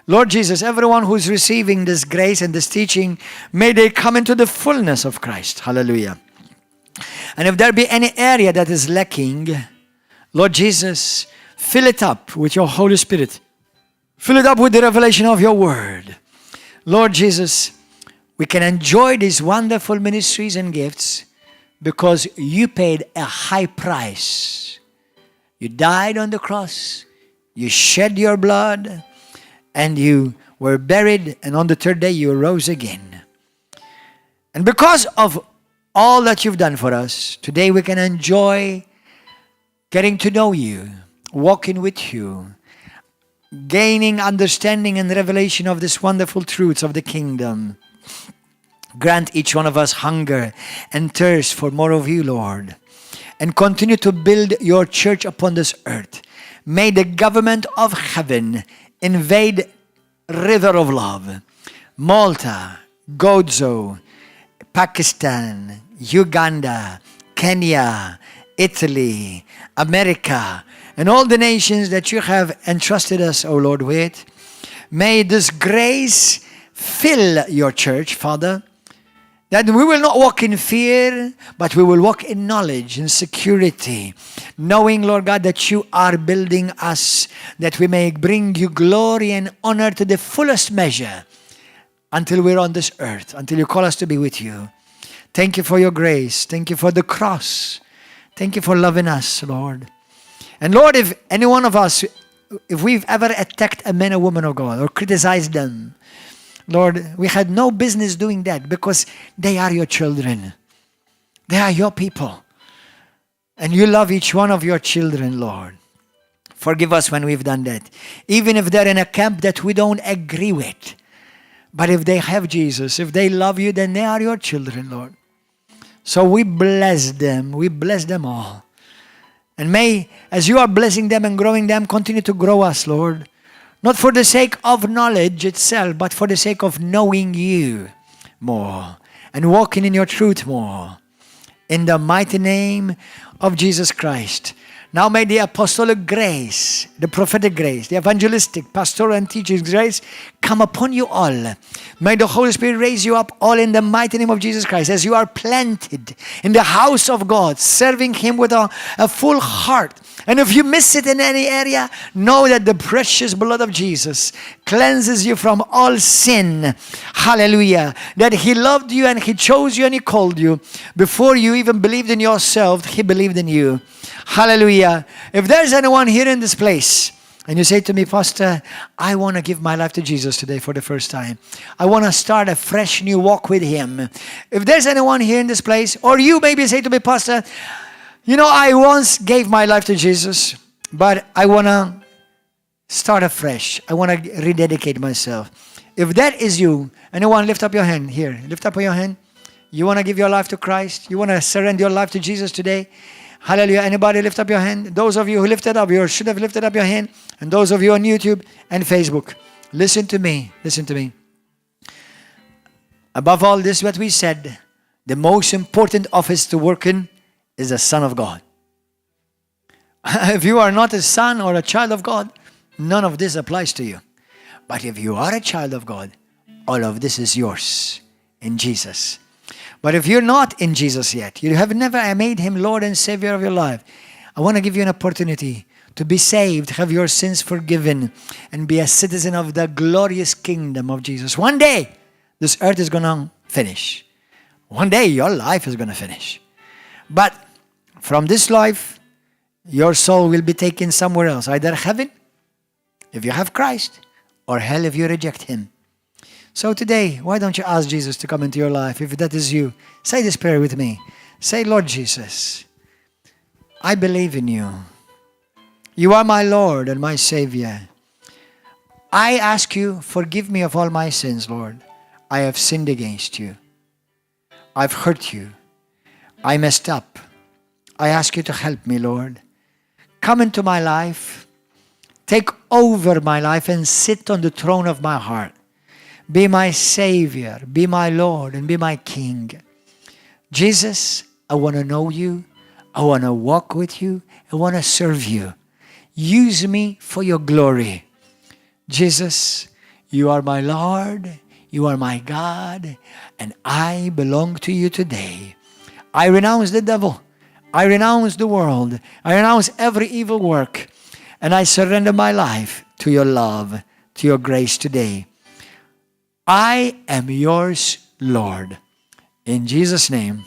[SPEAKER 1] Lord Jesus, everyone who is receiving this grace and this teaching, may they come into the fullness of Christ. Hallelujah. And if there be any area that is lacking, Lord Jesus, fill it up with your Holy Spirit. Fill it up with the revelation of your word. Lord Jesus, we can enjoy these wonderful ministries and gifts because you paid a high price. You died on the cross, you shed your blood, and you were buried, and on the third day you rose again. And because of all that you've done for us, today we can enjoy getting to know you, walking with you, gaining understanding and revelation of these wonderful truths of the kingdom. Grant each one of us hunger and thirst for more of you, Lord. And continue to build your church upon this earth. May the government of heaven invade river of love. Malta, Gozo, Pakistan, Uganda, Kenya, Italy, America, and all the nations that you have entrusted us, O Lord, with. May this grace fill your church, Father, that we will not walk in fear, but we will walk in knowledge and security, knowing, Lord God, that you are building us, that we may bring you glory and honor to the fullest measure until we're on this earth, until you call us to be with you. Thank you for your grace. Thank you for the cross. Thank you for loving us, Lord. And Lord, if any one of us, if we've ever attacked a man or woman of God or criticized them, Lord, we had no business doing that because they are your children. They are your people. And you love each one of your children, Lord. Forgive us when we've done that. Even if they're in a camp that we don't agree with. But if they have Jesus, if they love you, then they are your children, Lord. So we bless them. We bless them all. And may, as you are blessing them and growing them, continue to grow us, Lord. Not for the sake of knowledge itself, but for the sake of knowing you more and walking in your truth more. In the mighty name of Jesus Christ. Now may the apostolic grace, the prophetic grace, the evangelistic, pastoral and teaching grace come upon you all. May the Holy Spirit raise you up all in the mighty name of Jesus Christ as you are planted in the house of God, serving Him with a full heart. And if you miss it in any area, know that the precious blood of Jesus cleanses you from all sin. Hallelujah. That He loved you and He chose you and He called you. Before you even believed in yourself, He believed in you. Hallelujah. If there's anyone here in this place, and you say to me, Pastor, I want to give my life to Jesus today for the first time. I want to start a fresh new walk with Him. If there's anyone here in this place, or you maybe say to me, Pastor, you know, I once gave my life to Jesus, but I want to start afresh. I want to rededicate myself. If that is you, anyone lift up your hand here. Lift up your hand. You want to give your life to Christ? You want to surrender your life to Jesus today? Hallelujah. Anybody lift up your hand? Those of you who lifted up, you should have lifted up your hand. And those of you on YouTube and Facebook, listen to me. Listen to me. Above all this, what we said, the most important office to work in is the Son of God. If you are not a son or a child of God, none of this applies to you. But if you are a child of God, all of this is yours in Jesus. But if you're not in Jesus yet, you have never made Him Lord and Savior of your life, I want to give you an opportunity to be saved, have your sins forgiven, and be a citizen of the glorious kingdom of Jesus. One day, this earth is going to finish. One day, your life is going to finish. But from this life, your soul will be taken somewhere else, either heaven, if you have Christ, or hell if you reject Him. So today, why don't you ask Jesus to come into your life? If that is you, say this prayer with me. Say, Lord Jesus, I believe in you. You are my Lord and my Savior. I ask you, forgive me of all my sins, Lord. I have sinned against you. I've hurt you. I messed up. I ask you to help me, Lord. Come into my life. Take over my life and sit on the throne of my heart. Be my Savior, be my Lord, and be my King. Jesus, I want to know you. I want to walk with you. I want to serve you. Use me for your glory. Jesus, you are my Lord. You are my God. And I belong to you today. I renounce the devil. I renounce the world. I renounce every evil work. And I surrender my life to your love, to your grace today. I am yours, Lord. In Jesus' name,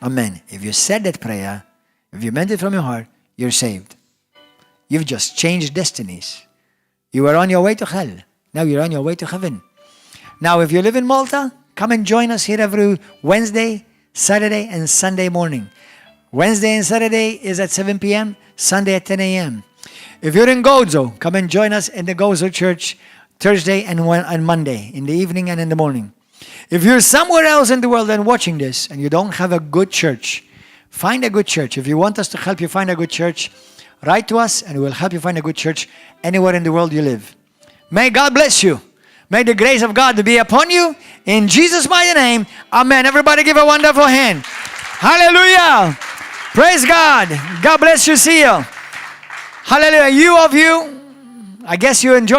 [SPEAKER 1] amen. If you said that prayer, if you meant it from your heart, you're saved. You've just changed destinies. You were on your way to hell. Now you're on your way to heaven. Now, if you live in Malta, come and join us here every Wednesday, Saturday, and Sunday morning. Wednesday and Saturday is at 7 p.m., Sunday at 10 a.m. If you're in Gozo, come and join us in the Gozo Church Thursday and Monday, in the evening and in the morning. If you're somewhere else in the world and watching this and you don't have a good church, find a good church. If you want us to help you find a good church, write to us and we'll help you find a good church anywhere in the world you live. May God bless you. May the grace of God be upon you. In Jesus' mighty name, amen. Everybody give a wonderful hand. Hallelujah. Praise God. God bless you. See you. Hallelujah. I guess you enjoyed